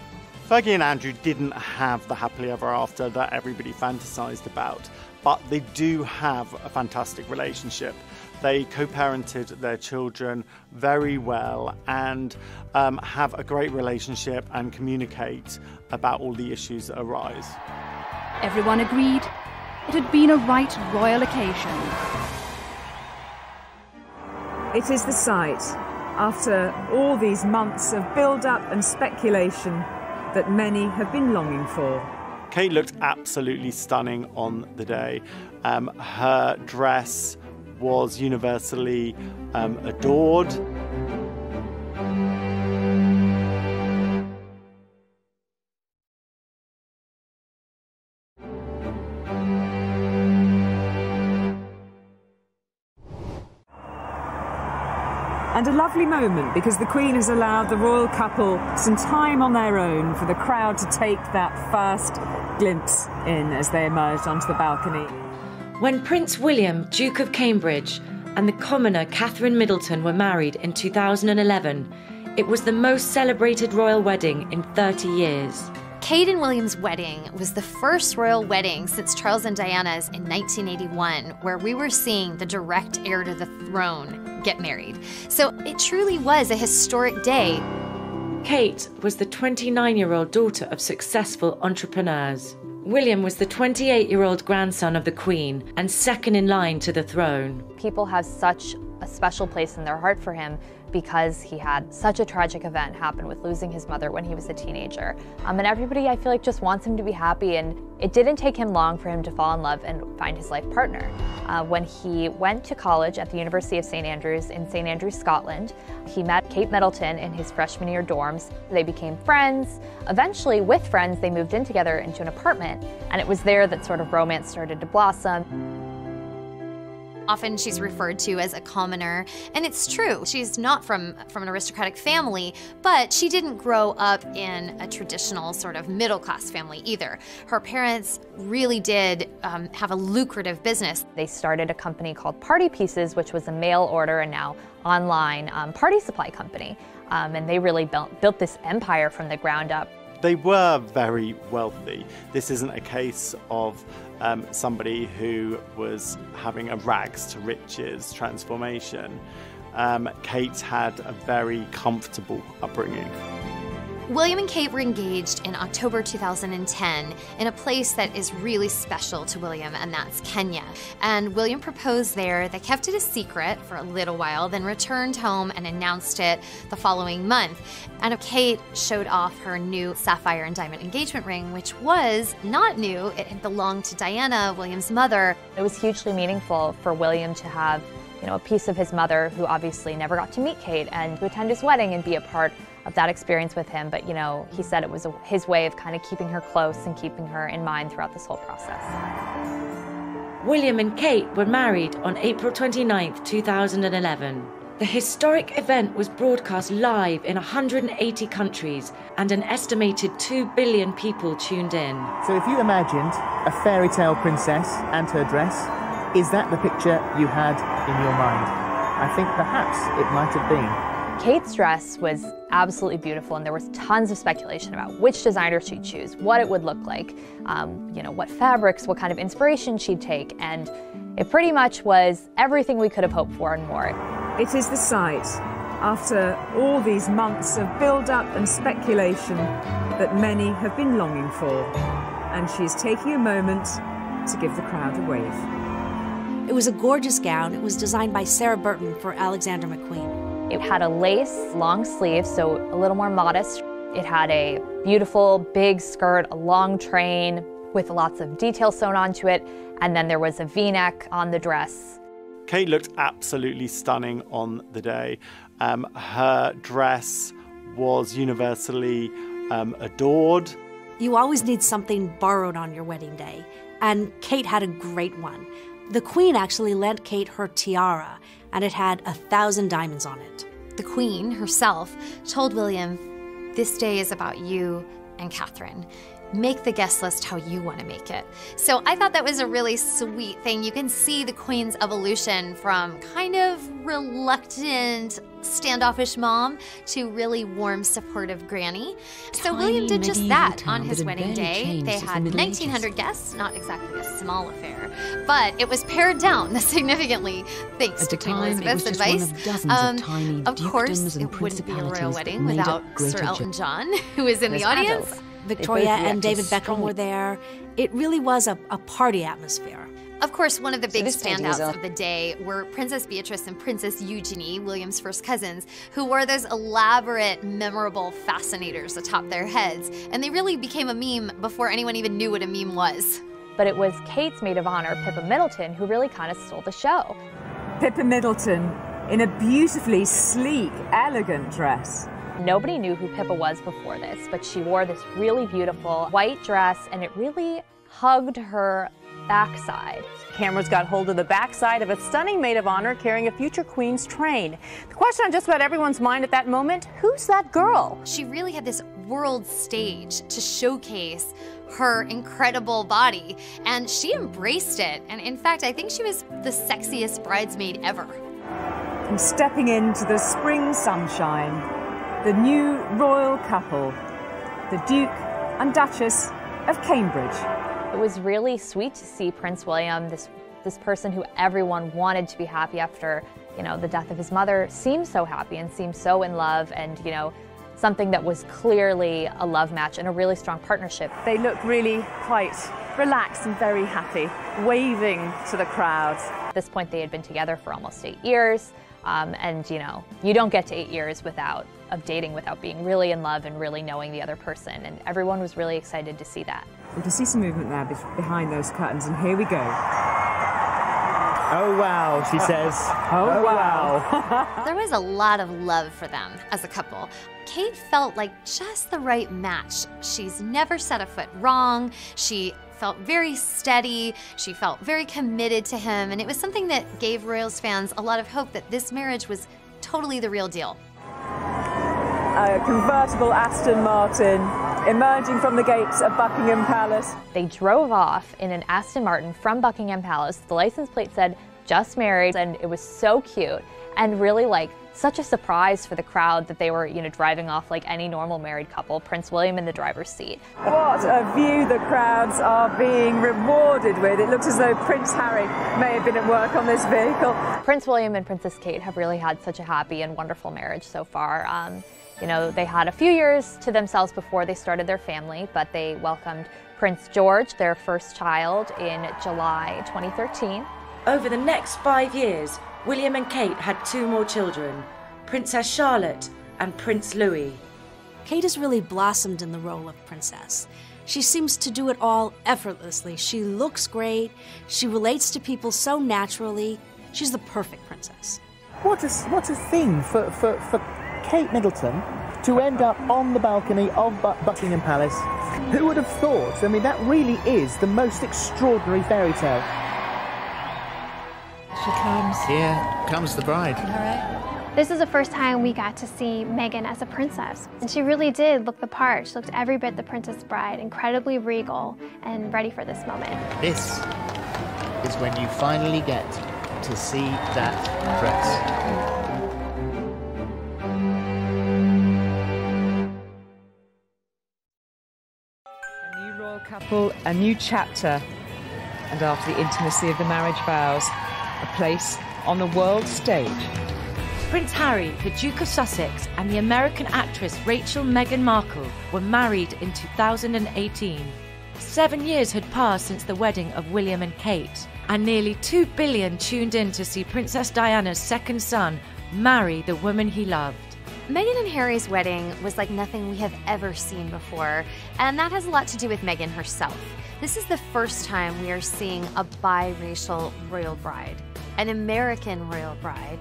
Fergie and Andrew didn't have the happily ever after that everybody fantasized about, but they do have a fantastic relationship. They co-parented their children very well and have a great relationship and communicate about all the issues that arise. Everyone agreed it had been a right royal occasion. It is the sight, after all these months of build-up and speculation, that many have been longing for. Kate looked absolutely stunning on the day. Her dress was universally adored. And a lovely moment, because the Queen has allowed the royal couple some time on their own for the crowd to take that first glimpse in as they emerged onto the balcony. When Prince William, Duke of Cambridge, and the commoner Catherine Middleton were married in 2011, it was the most celebrated royal wedding in 30 years. Kate and William's wedding was the first royal wedding since Charles and Diana's in 1981, where we were seeing the direct heir to the throne get married. So it truly was a historic day. Kate was the 29-year-old daughter of successful entrepreneurs. William was the 28-year-old grandson of the Queen and second in line to the throne. People have such a special place in their heart for him because he had such a tragic event happen with losing his mother when he was a teenager. And everybody, I feel like, just wants him to be happy, and it didn't take him long for him to fall in love and find his life partner. When he went to college at the University of St. Andrews in St. Andrews, Scotland, he met Kate Middleton in his freshman year dorms. They became friends. Eventually, with friends, they moved in together into an apartment, and it was there that sort of romance started to blossom. Often she's referred to as a commoner, and it's true. She's not from an aristocratic family, but she didn't grow up in a traditional sort of middle-class family either. Her parents really did have a lucrative business. They started a company called Party Pieces, which was a mail order and now online party supply company, and they really built this empire from the ground up. They were very wealthy. This isn't a case of somebody who was having a rags to riches transformation. Kate had a very comfortable upbringing. William and Kate were engaged in October 2010 in a place that is really special to William, and that's Kenya. And William proposed there. They kept it a secret for a little while, then returned home and announced it the following month. And Kate showed off her new sapphire and diamond engagement ring, which was not new. It had belonged to Diana, William's mother. It was hugely meaningful for William to have a piece of his mother who obviously never got to meet Kate and to attend his wedding and be a part of that experience with him. But, he said it was his way of kind of keeping her close and keeping her in mind throughout this whole process. William and Kate were married on April 29th, 2011. The historic event was broadcast live in 180 countries and an estimated 2 billion people tuned in. So if you imagined a fairy tale princess and her dress, is that the picture you had in your mind? I think perhaps it might have been. Kate's dress was absolutely beautiful, and there was tons of speculation about which designer she'd choose, what it would look like, what fabrics, what kind of inspiration she'd take, and it pretty much was everything we could have hoped for and more. It is the sight, after all these months of build-up and speculation, that many have been longing for, and she's taking a moment to give the crowd a wave. It was a gorgeous gown. It was designed by Sarah Burton for Alexander McQueen. It had a lace long sleeve, so a little more modest. It had a beautiful big skirt, a long train with lots of detail sewn onto it, and then there was a V-neck on the dress. Kate looked absolutely stunning on the day. Her dress was universally adored. You always need something borrowed on your wedding day, and Kate had a great one. The Queen actually lent Kate her tiara, and it had 1,000 diamonds on it. The Queen herself told William, "This day is about you and Catherine. Make the guest list how you want to make it." So I thought that was a really sweet thing. You can see the Queen's evolution from kind of reluctant, standoffish mom to really warm, supportive granny. So William did just that on his wedding day. They had 1,900 guests, not exactly a small affair, but it was pared down significantly thanks to Queen Elizabeth's advice. Of course, it wouldn't be a royal wedding without Sir Elton John, who was in the audience. Victoria and David Beckham were there. It really was a party atmosphere. Of course, one of the big standouts of the day were Princess Beatrice and Princess Eugenie, William's first cousins, who wore those elaborate, memorable fascinators atop their heads. And they really became a meme before anyone even knew what a meme was. But it was Kate's maid of honor, Pippa Middleton, who really kind of stole the show. Pippa Middleton in a beautifully sleek, elegant dress. Nobody knew who Pippa was before this, but she wore this really beautiful white dress, and it really hugged her backside. Cameras got hold of the backside of a stunning maid of honor carrying a future queen's train. The question on just about everyone's mind at that moment, who's that girl? She really had this world stage to showcase her incredible body, and she embraced it. And in fact, I think she was the sexiest bridesmaid ever. And stepping into the spring sunshine, the new royal couple, the Duke and Duchess of Cambridge. It was really sweet to see Prince William, this person who everyone wanted to be happy after, the death of his mother, seem so happy and seem so in love, and, something that was clearly a love match and a really strong partnership. They look really quite relaxed and very happy, waving to the crowd. At this point, they had been together for almost 8 years. And you don't get to 8 years of dating without being really in love and really knowing the other person. And everyone was really excited to see that. We can see some movement there behind those curtains, and here we go. Oh wow, she says. Oh wow. There was a lot of love for them as a couple. Kate felt like just the right match. She's never set a foot wrong. She felt very steady. She felt very committed to him, and it was something that gave Royals fans a lot of hope that this marriage was totally the real deal. A convertible Aston Martin emerging from the gates of Buckingham Palace. They drove off in an Aston Martin from Buckingham Palace. The license plate said "just married," and it was so cute and really such a surprise for the crowd that they were, driving off like any normal married couple. Prince William in the driver's seat. What a view the crowds are being rewarded with. It looks as though Prince Harry may have been at work on this vehicle. Prince William and Princess Kate have really had such a happy and wonderful marriage so far. They had a few years to themselves before they started their family, but they welcomed Prince George, their first child, in July 2013. Over the next 5 years, William and Kate had 2 more children, Princess Charlotte and Prince Louis. Kate has really blossomed in the role of princess. She seems to do it all effortlessly. She looks great. She relates to people so naturally. She's the perfect princess. What a thing for Kate Middleton to end up on the balcony of Buckingham Palace. Who would have thought? I mean, that really is the most extraordinary fairy tale. She comes. Here comes the bride. All right. This is the first time we got to see Meghan as a princess. And she really did look the part. She looked every bit the Princess Bride, incredibly regal and ready for this moment. This is when you finally get to see that dress. A new royal couple, a new chapter. And after the intimacy of the marriage vows, a place on the world stage. Prince Harry, the Duke of Sussex, and the American actress Rachel Meghan Markle were married in 2018. 7 years had passed since the wedding of William and Kate, and nearly 2 billion tuned in to see Princess Diana's second son marry the woman he loved. Meghan and Harry's wedding was like nothing we have ever seen before, and that has a lot to do with Meghan herself. This is the first time we are seeing a biracial royal bride, an American royal bride,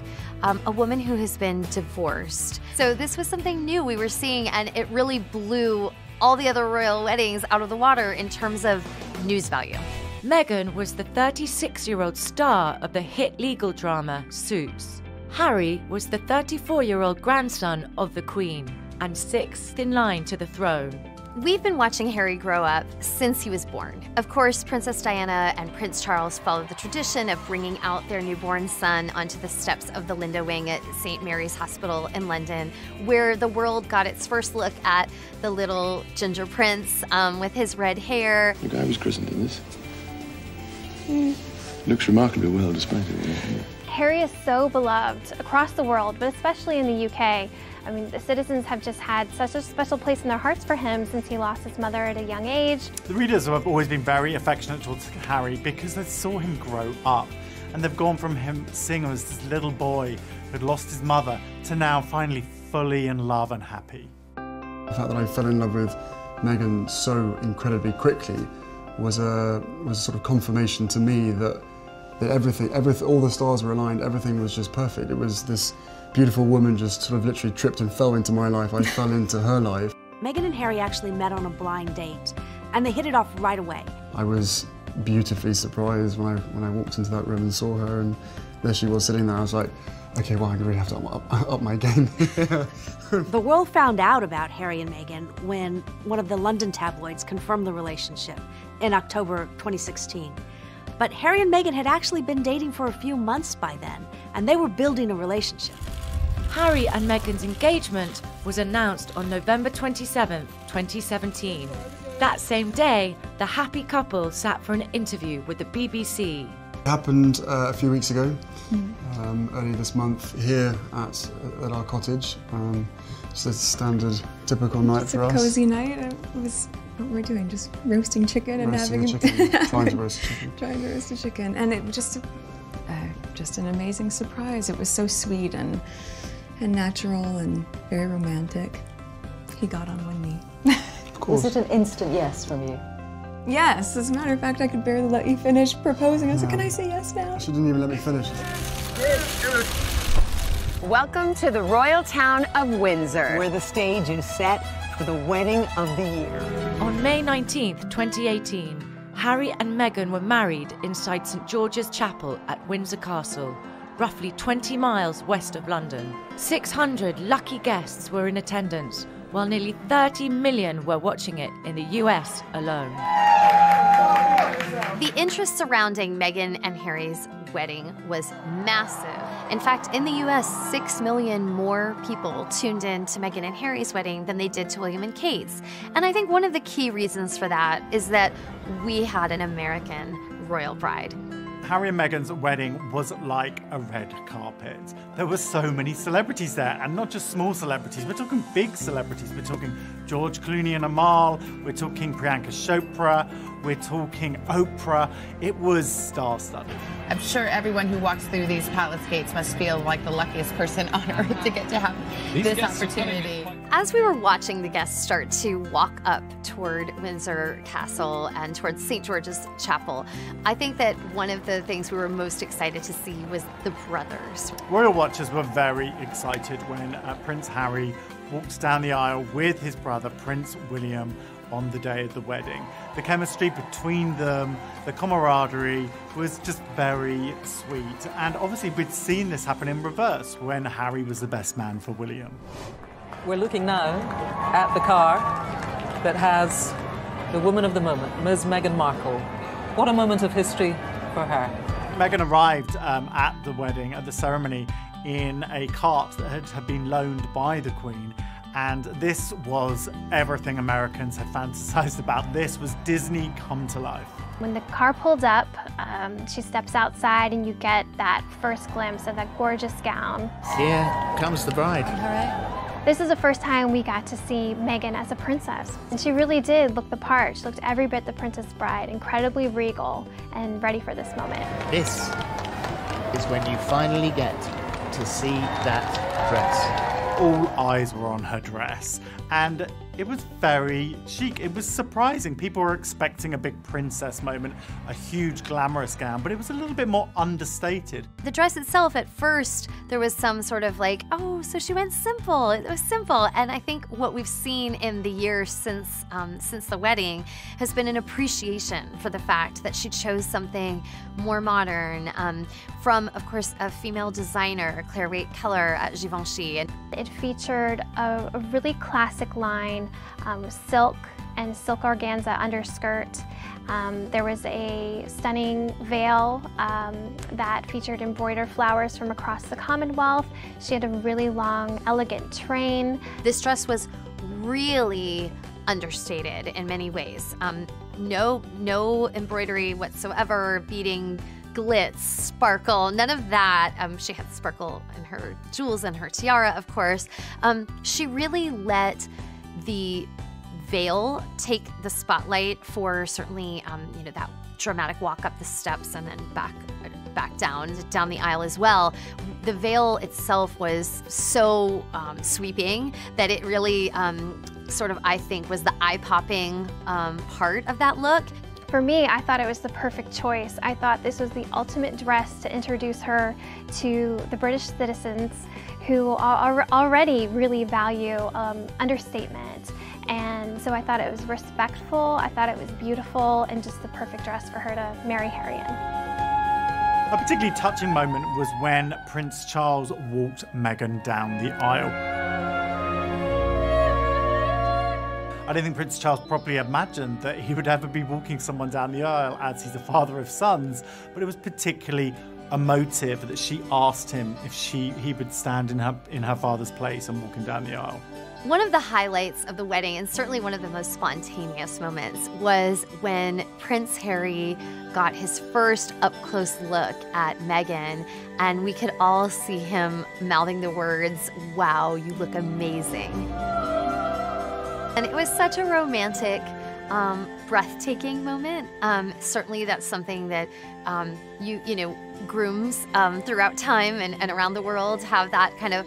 a woman who has been divorced. So this was something new we were seeing, and it really blew all the other royal weddings out of the water in terms of news value. Meghan was the 36-year-old star of the hit legal drama Suits. Harry was the 34-year-old grandson of the Queen and 6th in line to the throne. We've been watching Harry grow up since he was born. Of course, Princess Diana and Prince Charles followed the tradition of bringing out their newborn son onto the steps of the Linda Wing at St. Mary's Hospital in London, where the world got its first look at the little ginger prince with his red hair. The guy was christened in this. Looks remarkably well despite it. Harry is so beloved across the world, but especially in the UK. I mean, the citizens have just had such a special place in their hearts for him since he lost his mother at a young age. The readers have always been very affectionate towards Harry because they saw him grow up. And they've gone from him seeing him as this little boy who'd lost his mother to now finally fully in love and happy. The fact that I fell in love with Meghan so incredibly quickly was a sort of confirmation to me that everything, all the stars were aligned, everything was just perfect. It was this beautiful woman just sort of literally tripped and fell into my life. I fell into her life. Meghan and Harry actually met on a blind date, and they hit it off right away. I was beautifully surprised when I walked into that room and saw her, and there she was sitting there. I was like, okay, well, I really have to up my game. The world found out about Harry and Meghan when one of the London tabloids confirmed the relationship in October 2016. But Harry and Meghan had actually been dating for a few months by then, and they were building a relationship. Harry and Meghan's engagement was announced on November 27, 2017. That same day, the happy couple sat for an interview with the BBC. It happened a few weeks ago, early this month, here at our cottage. Just a standard, typical night for us. It's a cozy night. It was what we're doing, just roasting chicken and trying to roast chicken. Trying to roast a chicken, and it was just an amazing surprise. It was so sweet and natural and very romantic. He got on one knee. Of course. Was it an instant yes from you? Yes, as a matter of fact, I could barely let you finish proposing. I was like, can I say yes now? She didn't even let me finish. Welcome to the royal town of Windsor, where the stage is set for the wedding of the year. On May 19th, 2018, Harry and Meghan were married inside St George's Chapel at Windsor Castle, roughly 20 miles west of London. 600 lucky guests were in attendance, while nearly 30 million were watching it in the US alone. The interest surrounding Meghan and Harry's wedding was massive. In fact, in the US, 6 million more people tuned in to Meghan and Harry's wedding than they did to William and Kate's. And I think one of the key reasons for that is that we had an American royal bride. Harry and Meghan's wedding was like a red carpet. There were so many celebrities there, and not just small celebrities. We're talking big celebrities. We're talking George Clooney and Amal. We're talking Priyanka Chopra. We're talking Oprah. It was star-studded. I'm sure everyone who walks through these palace gates must feel like the luckiest person on earth to get to have this opportunity. As we were watching the guests start to walk up toward Windsor Castle and towards St. George's Chapel, I think that one of the things we were most excited to see was the brothers. Royal watchers were very excited when Prince Harry walked down the aisle with his brother, Prince William, on the day of the wedding. The chemistry between them, the camaraderie was just very sweet. And obviously we'd seen this happen in reverse when Harry was the best man for William. We're looking now at the car that has the woman of the moment, Ms. Meghan Markle. What a moment of history for her. Meghan arrived at the wedding, at the ceremony, in a cart that had been loaned by the Queen. And this was everything Americans had fantasized about. This was Disney come to life. When the car pulled up, she steps outside and you get that first glimpse of that gorgeous gown. Here comes the bride. This is the first time we got to see Meghan as a princess. And she really did look the part. She looked every bit the Princess Bride, incredibly regal and ready for this moment. This is when you finally get to see that dress. All eyes were on her dress, and it was very chic. It was surprising. People were expecting a big princess moment, a huge glamorous gown, but it was a little bit more understated. The dress itself, at first, there was some sort of like, oh, so she went simple. It was simple. And I think what we've seen in the years since the wedding has been an appreciation for the fact that she chose something more modern from, of course, a female designer, Claire Waite Keller at Givenchy. And it featured a really classic line, silk and silk organza underskirt. There was a stunning veil that featured embroidered flowers from across the Commonwealth. She had a really long, elegant train. This dress was really understated in many ways. No embroidery whatsoever, beading, glitz, sparkle, none of that. She had sparkle in her jewels and her tiara, of course. She really let the veil take the spotlight for certainly, you know, that dramatic walk up the steps and then back down the aisle as well. The veil itself was so sweeping that it really sort of, I think, was the eye-popping part of that look. For me, I thought it was the perfect choice. I thought this was the ultimate dress to introduce her to the British citizens who already really value understatement. And so I thought it was respectful, I thought it was beautiful, and just the perfect dress for her to marry Harry in. A particularly touching moment was when Prince Charles walked Meghan down the aisle. I don't think Prince Charles properly imagined that he would ever be walking someone down the aisle, as he's a father of sons, but it was particularly emotive that she asked him if he would stand in her father's place and walk him down the aisle. One of the highlights of the wedding, and certainly one of the most spontaneous moments, was when Prince Harry got his first up-close look at Meghan, and we could all see him mouthing the words, "Wow, you look amazing." And it was such a romantic, breathtaking moment. Certainly that's something that you know, grooms throughout time and around the world have that kind of,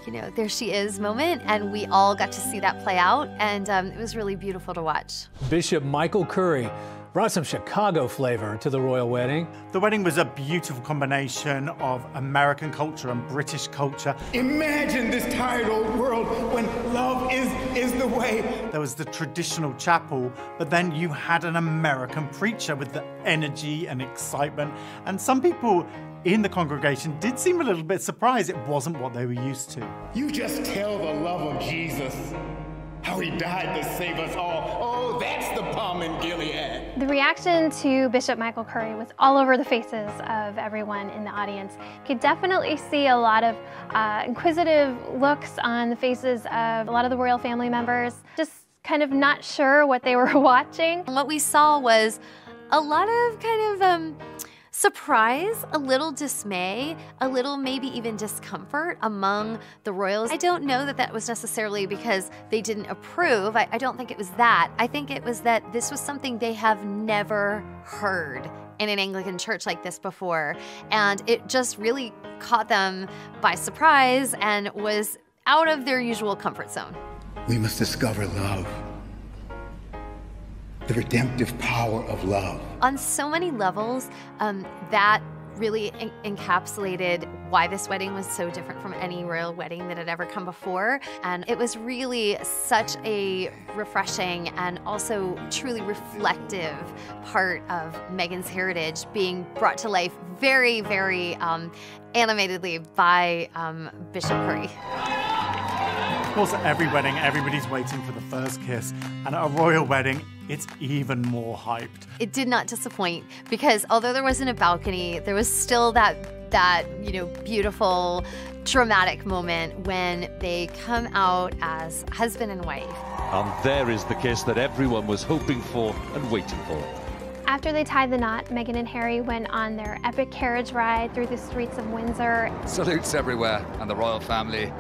you know, there she is moment, and we all got to see that play out, and it was really beautiful to watch. Bishop Michael Curry brought some Chicago flavor to the royal wedding. The wedding was a beautiful combination of American culture and British culture. Imagine this tired old world when love is the way. There was the traditional chapel, but then you had an American preacher with the energy and excitement, and some people in the congregation did seem a little bit surprised it wasn't what they were used to. You just tell the love of Jesus, how he died to save us all. Oh, that's the balm in Gilead. The reaction to Bishop Michael Curry was all over the faces of everyone in the audience. You could definitely see a lot of inquisitive looks on the faces of a lot of the royal family members, just kind of not sure what they were watching. What we saw was a lot of kind of surprise, a little dismay, a little maybe even discomfort among the royals. I don't know that that was necessarily because they didn't approve. I don't think it was that. I think it was that this was something they have never heard in an Anglican church like this before. And it just really caught them by surprise and was out of their usual comfort zone. We must discover love. The redemptive power of love. On so many levels, that really encapsulated why this wedding was so different from any royal wedding that had ever come before. And it was really such a refreshing and also truly reflective part of Meghan's heritage being brought to life very, very animatedly by Bishop Curry. Of course, at every wedding, everybody's waiting for the first kiss. And at a royal wedding, it's even more hyped. It did not disappoint because although there wasn't a balcony, there was still that beautiful, dramatic moment when they come out as husband and wife. And there is the kiss that everyone was hoping for and waiting for. After they tied the knot, Meghan and Harry went on their epic carriage ride through the streets of Windsor. Salutes everywhere, and the royal family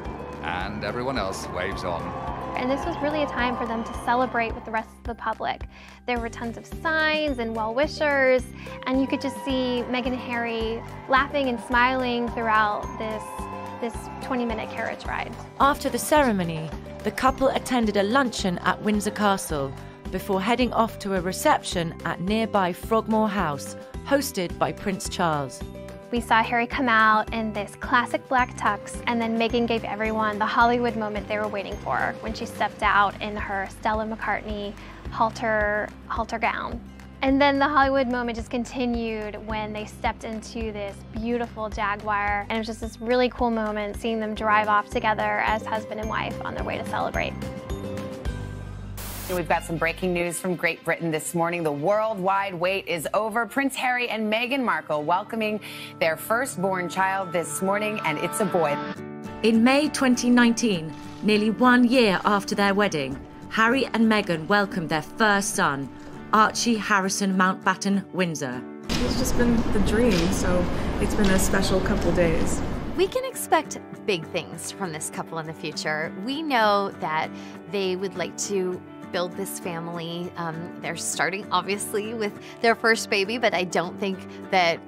and everyone else waves on. And this was really a time for them to celebrate with the rest of the public. There were tons of signs and well-wishers, and you could just see Meghan and Harry laughing and smiling throughout this 20-minute carriage ride. After the ceremony, the couple attended a luncheon at Windsor Castle before heading off to a reception at nearby Frogmore House, hosted by Prince Charles. We saw Harry come out in this classic black tux, and then Meghan gave everyone the Hollywood moment they were waiting for when she stepped out in her Stella McCartney halter gown. And then the Hollywood moment just continued when they stepped into this beautiful Jaguar, and it was just this really cool moment seeing them drive off together as husband and wife on their way to celebrate. We've got some breaking news from Great Britain this morning. The worldwide wait is over. Prince Harry and Meghan Markle welcoming their firstborn child this morning, and it's a boy. In May 2019, nearly 1 year after their wedding, Harry and Meghan welcomed their first son, Archie Harrison Mountbatten Windsor. It's just been the dream, so it's been a special couple days. We can expect big things from this couple in the future. We know that they would like to build this family. They're starting obviously with their first baby, but I don't think that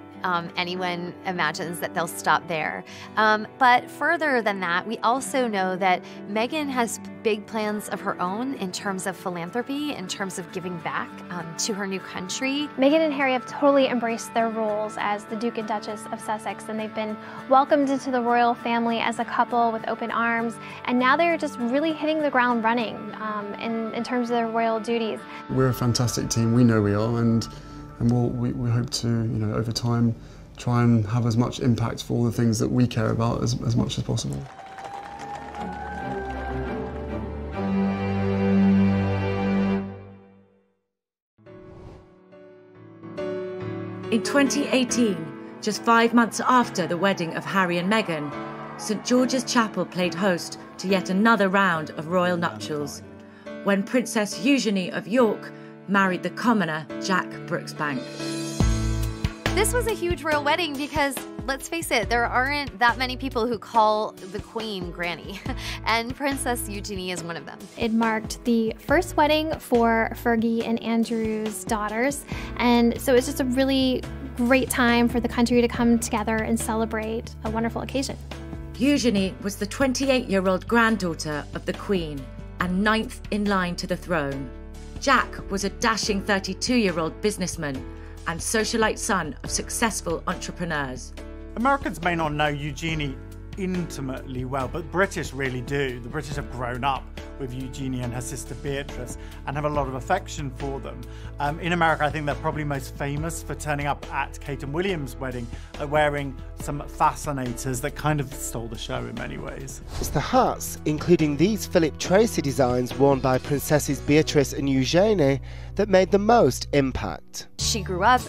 anyone imagines that they'll stop there. But further than that, we also know that Meghan has big plans of her own in terms of philanthropy, in terms of giving back to her new country. Meghan and Harry have totally embraced their roles as the Duke and Duchess of Sussex, and they've been welcomed into the royal family as a couple with open arms, and now they're just really hitting the ground running in terms of their royal duties. We're a fantastic team, we know we are, and we hope to, over time, try and have as much impact for all the things that we care about as much as possible. In 2018, just 5 months after the wedding of Harry and Meghan, St George's Chapel played host to yet another round of royal nuptials, when Princess Eugenie of York married the commoner Jack Brooksbank. This was a huge royal wedding because, let's face it, there aren't that many people who call the Queen Granny, and Princess Eugenie is one of them. It marked the first wedding for Fergie and Andrew's daughters, and so it's just a really great time for the country to come together and celebrate a wonderful occasion. Eugenie was the 28-year-old granddaughter of the Queen and 9th in line to the throne. Jack was a dashing 32-year-old businessman and socialite son of successful entrepreneurs. Americans may not know Eugenie intimately well, but British really do. The British have grown up with Eugenie and her sister Beatrice and have a lot of affection for them. In America, I think they're probably most famous for turning up at Kate and William's wedding, wearing some fascinators that kind of stole the show in many ways. It's the hats, including these Philip Tracy designs worn by Princesses Beatrice and Eugenie, that made the most impact. She grew up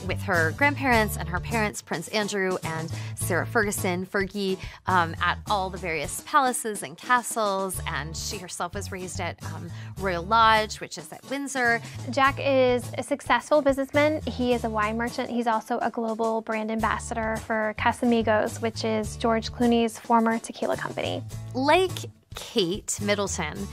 with her grandparents and her parents, Prince Andrew and Sarah Ferguson, Fergie, at all the various palaces and castles, and she herself was raised at Royal Lodge, which is at Windsor. Jack is a successful businessman. He is a wine merchant. He's also a global brand ambassador for Casamigos, which is George Clooney's former tequila company. Like Kate Middleton,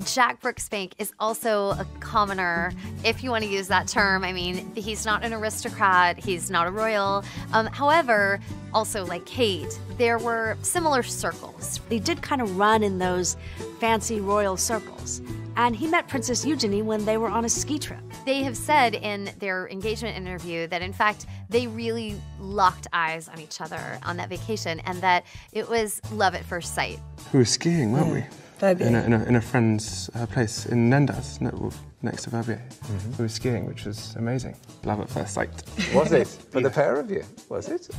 Jack Brooksbank is also a commoner, if you want to use that term. I mean, he's not an aristocrat, he's not a royal. However, also like Kate, there were similar circles. They did kind of run in those fancy royal circles. And he met Princess Eugenie when they were on a ski trip. They have said in their engagement interview that, in fact, they really locked eyes on each other on that vacation and that it was love at first sight. We were skiing, weren't we? In a friend's place in Nendas, next to Verbier. We were skiing, which was amazing. Love at first sight. Was it? For the pair of you, was it?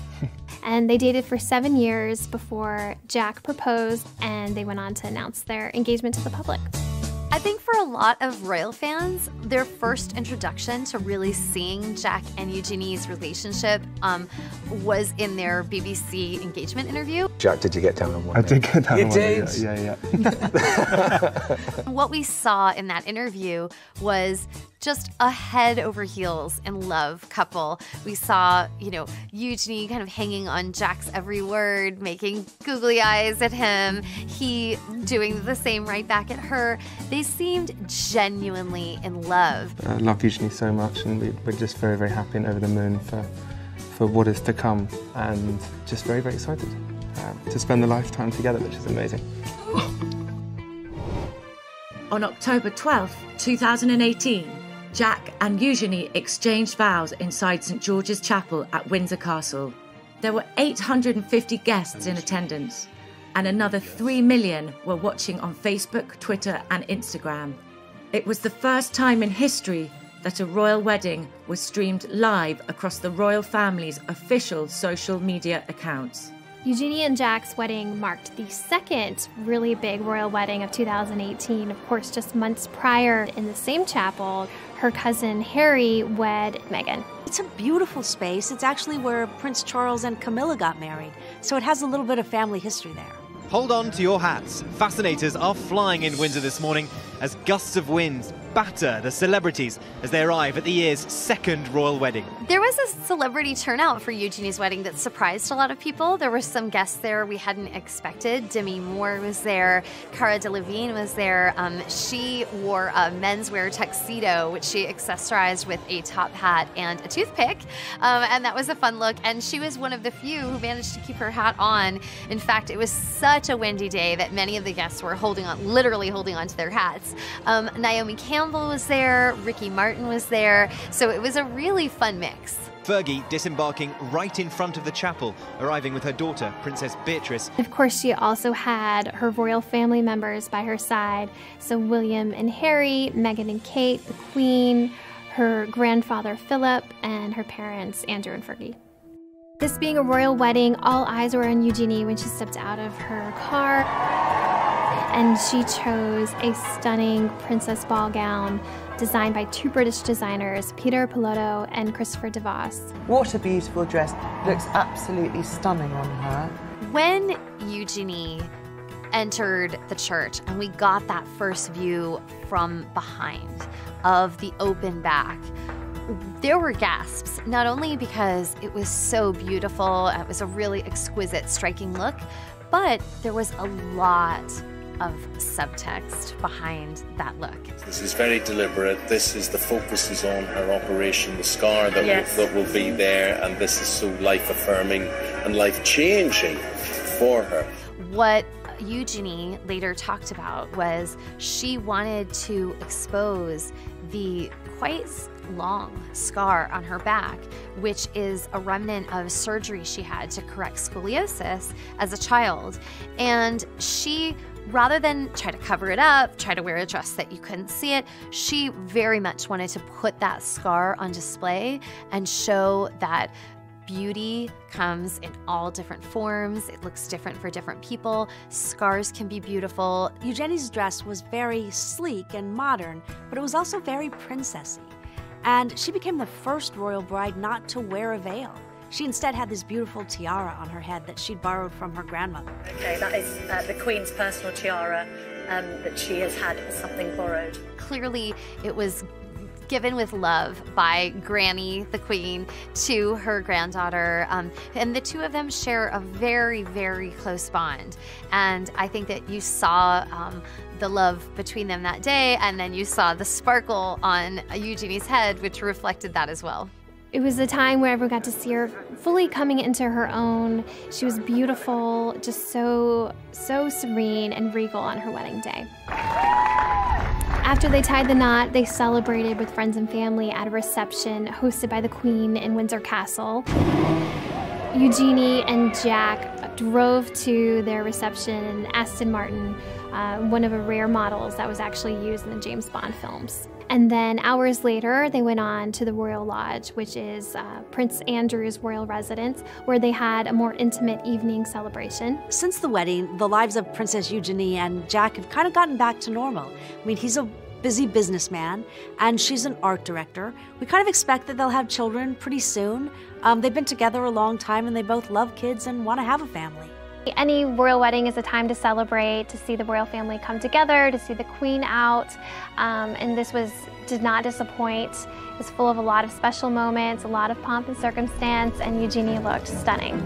And they dated for 7 years before Jack proposed, and they went on to announce their engagement to the public. I think for a lot of royal fans, their first introduction to really seeing Jack and Eugenie's relationship was in their BBC engagement interview. Jack, did you get down on one knee? I did get down on one knee. You did? Yeah. What we saw in that interview was just a head over heels in love couple. We saw, Eugenie kind of hanging on Jack's every word, making googly eyes at him, he doing the same right back at her. They seemed genuinely in love. I love Eugenie so much, and we're just very, very happy and over the moon for what is to come, and just very, very excited to spend the lifetime together, which is amazing. On October 12th, 2018, Jack and Eugenie exchanged vows inside St George's Chapel at Windsor Castle. There were 850 guests in attendance, and another 3 million were watching on Facebook, Twitter, and Instagram. It was the first time in history that a royal wedding was streamed live across the royal family's official social media accounts. Eugenie and Jack's wedding marked the second really big royal wedding of 2018. Of course, just months prior, in the same chapel, her cousin Harry wed Meghan. It's a beautiful space. It's actually where Prince Charles and Camilla got married, so it has a little bit of family history there. Hold on to your hats. Fascinators are flying in Windsor this morning as gusts of wind batter the celebrities as they arrive at the year's second royal wedding. There was a celebrity turnout for Eugenie's wedding that surprised a lot of people. There were some guests there we hadn't expected. Demi Moore was there. Cara Delevingne was there. She wore a menswear tuxedo, which she accessorized with a top hat and a toothpick. And that was a fun look. And she was one of the few who managed to keep her hat on. In fact, it was such a windy day that many of the guests were literally holding on to their hats. Naomi Campbell was there, Ricky Martin was there, so it was a really fun mix. Fergie disembarking right in front of the chapel, arriving with her daughter, Princess Beatrice. Of course, she also had her royal family members by her side, so William and Harry, Meghan and Kate, the Queen, her grandfather Philip, and her parents, Andrew and Fergie. This being a royal wedding, all eyes were on Eugenie when she stepped out of her car. And she chose a stunning princess ball gown designed by 2 British designers, Peter Pilotto and Christopher DeVos. What a beautiful dress. Looks absolutely stunning on her. When Eugenie entered the church and we got that first view from behind of the open back, there were gasps, not only because it was so beautiful, it was a really exquisite, striking look, but there was a lot of subtext behind that look. This is very deliberate. The focus is on her operation, the scar that will be there, and this is so life-affirming and life-changing for her. What Eugenie later talked about was she wanted to expose the quite long scar on her back, which is a remnant of surgery she had to correct scoliosis as a child. And she, rather than try to cover it up, try to wear a dress that you couldn't see it, she very much wanted to put that scar on display and show that beauty comes in all different forms. It looks different for different people. Scars can be beautiful. Eugenie's dress was very sleek and modern, but it was also very princessy. And she became the first royal bride not to wear a veil. She instead had this beautiful tiara on her head that she'd borrowed from her grandmother. Okay, that is the Queen's personal tiara that she has had something borrowed. Clearly, it was given with love by Granny, the Queen, to her granddaughter. And the two of them share a very, very close bond. And I think that you saw the love between them that day, and then you saw the sparkle on Eugenie's head, which reflected that as well. It was a time where everyone got to see her fully coming into her own. She was beautiful, just so serene and regal on her wedding day. After they tied the knot, they celebrated with friends and family at a reception hosted by the Queen in Windsor Castle. Eugenie and Jack drove to their reception in Aston Martin, one of the rare models that was actually used in the James Bond films. And then hours later, they went on to the Royal Lodge, which is Prince Andrew's royal residence, where they had a more intimate evening celebration. Since the wedding, the lives of Princess Eugenie and Jack have kind of gotten back to normal. I mean, he's a busy businessman, and she's an art director. We kind of expect that they'll have children pretty soon. They've been together a long time, and they both love kids and want to have a family. Any royal wedding is a time to celebrate, to see the royal family come together, to see the Queen out, and this did not disappoint. It was full of a lot of special moments, a lot of pomp and circumstance, and Eugenie looked stunning.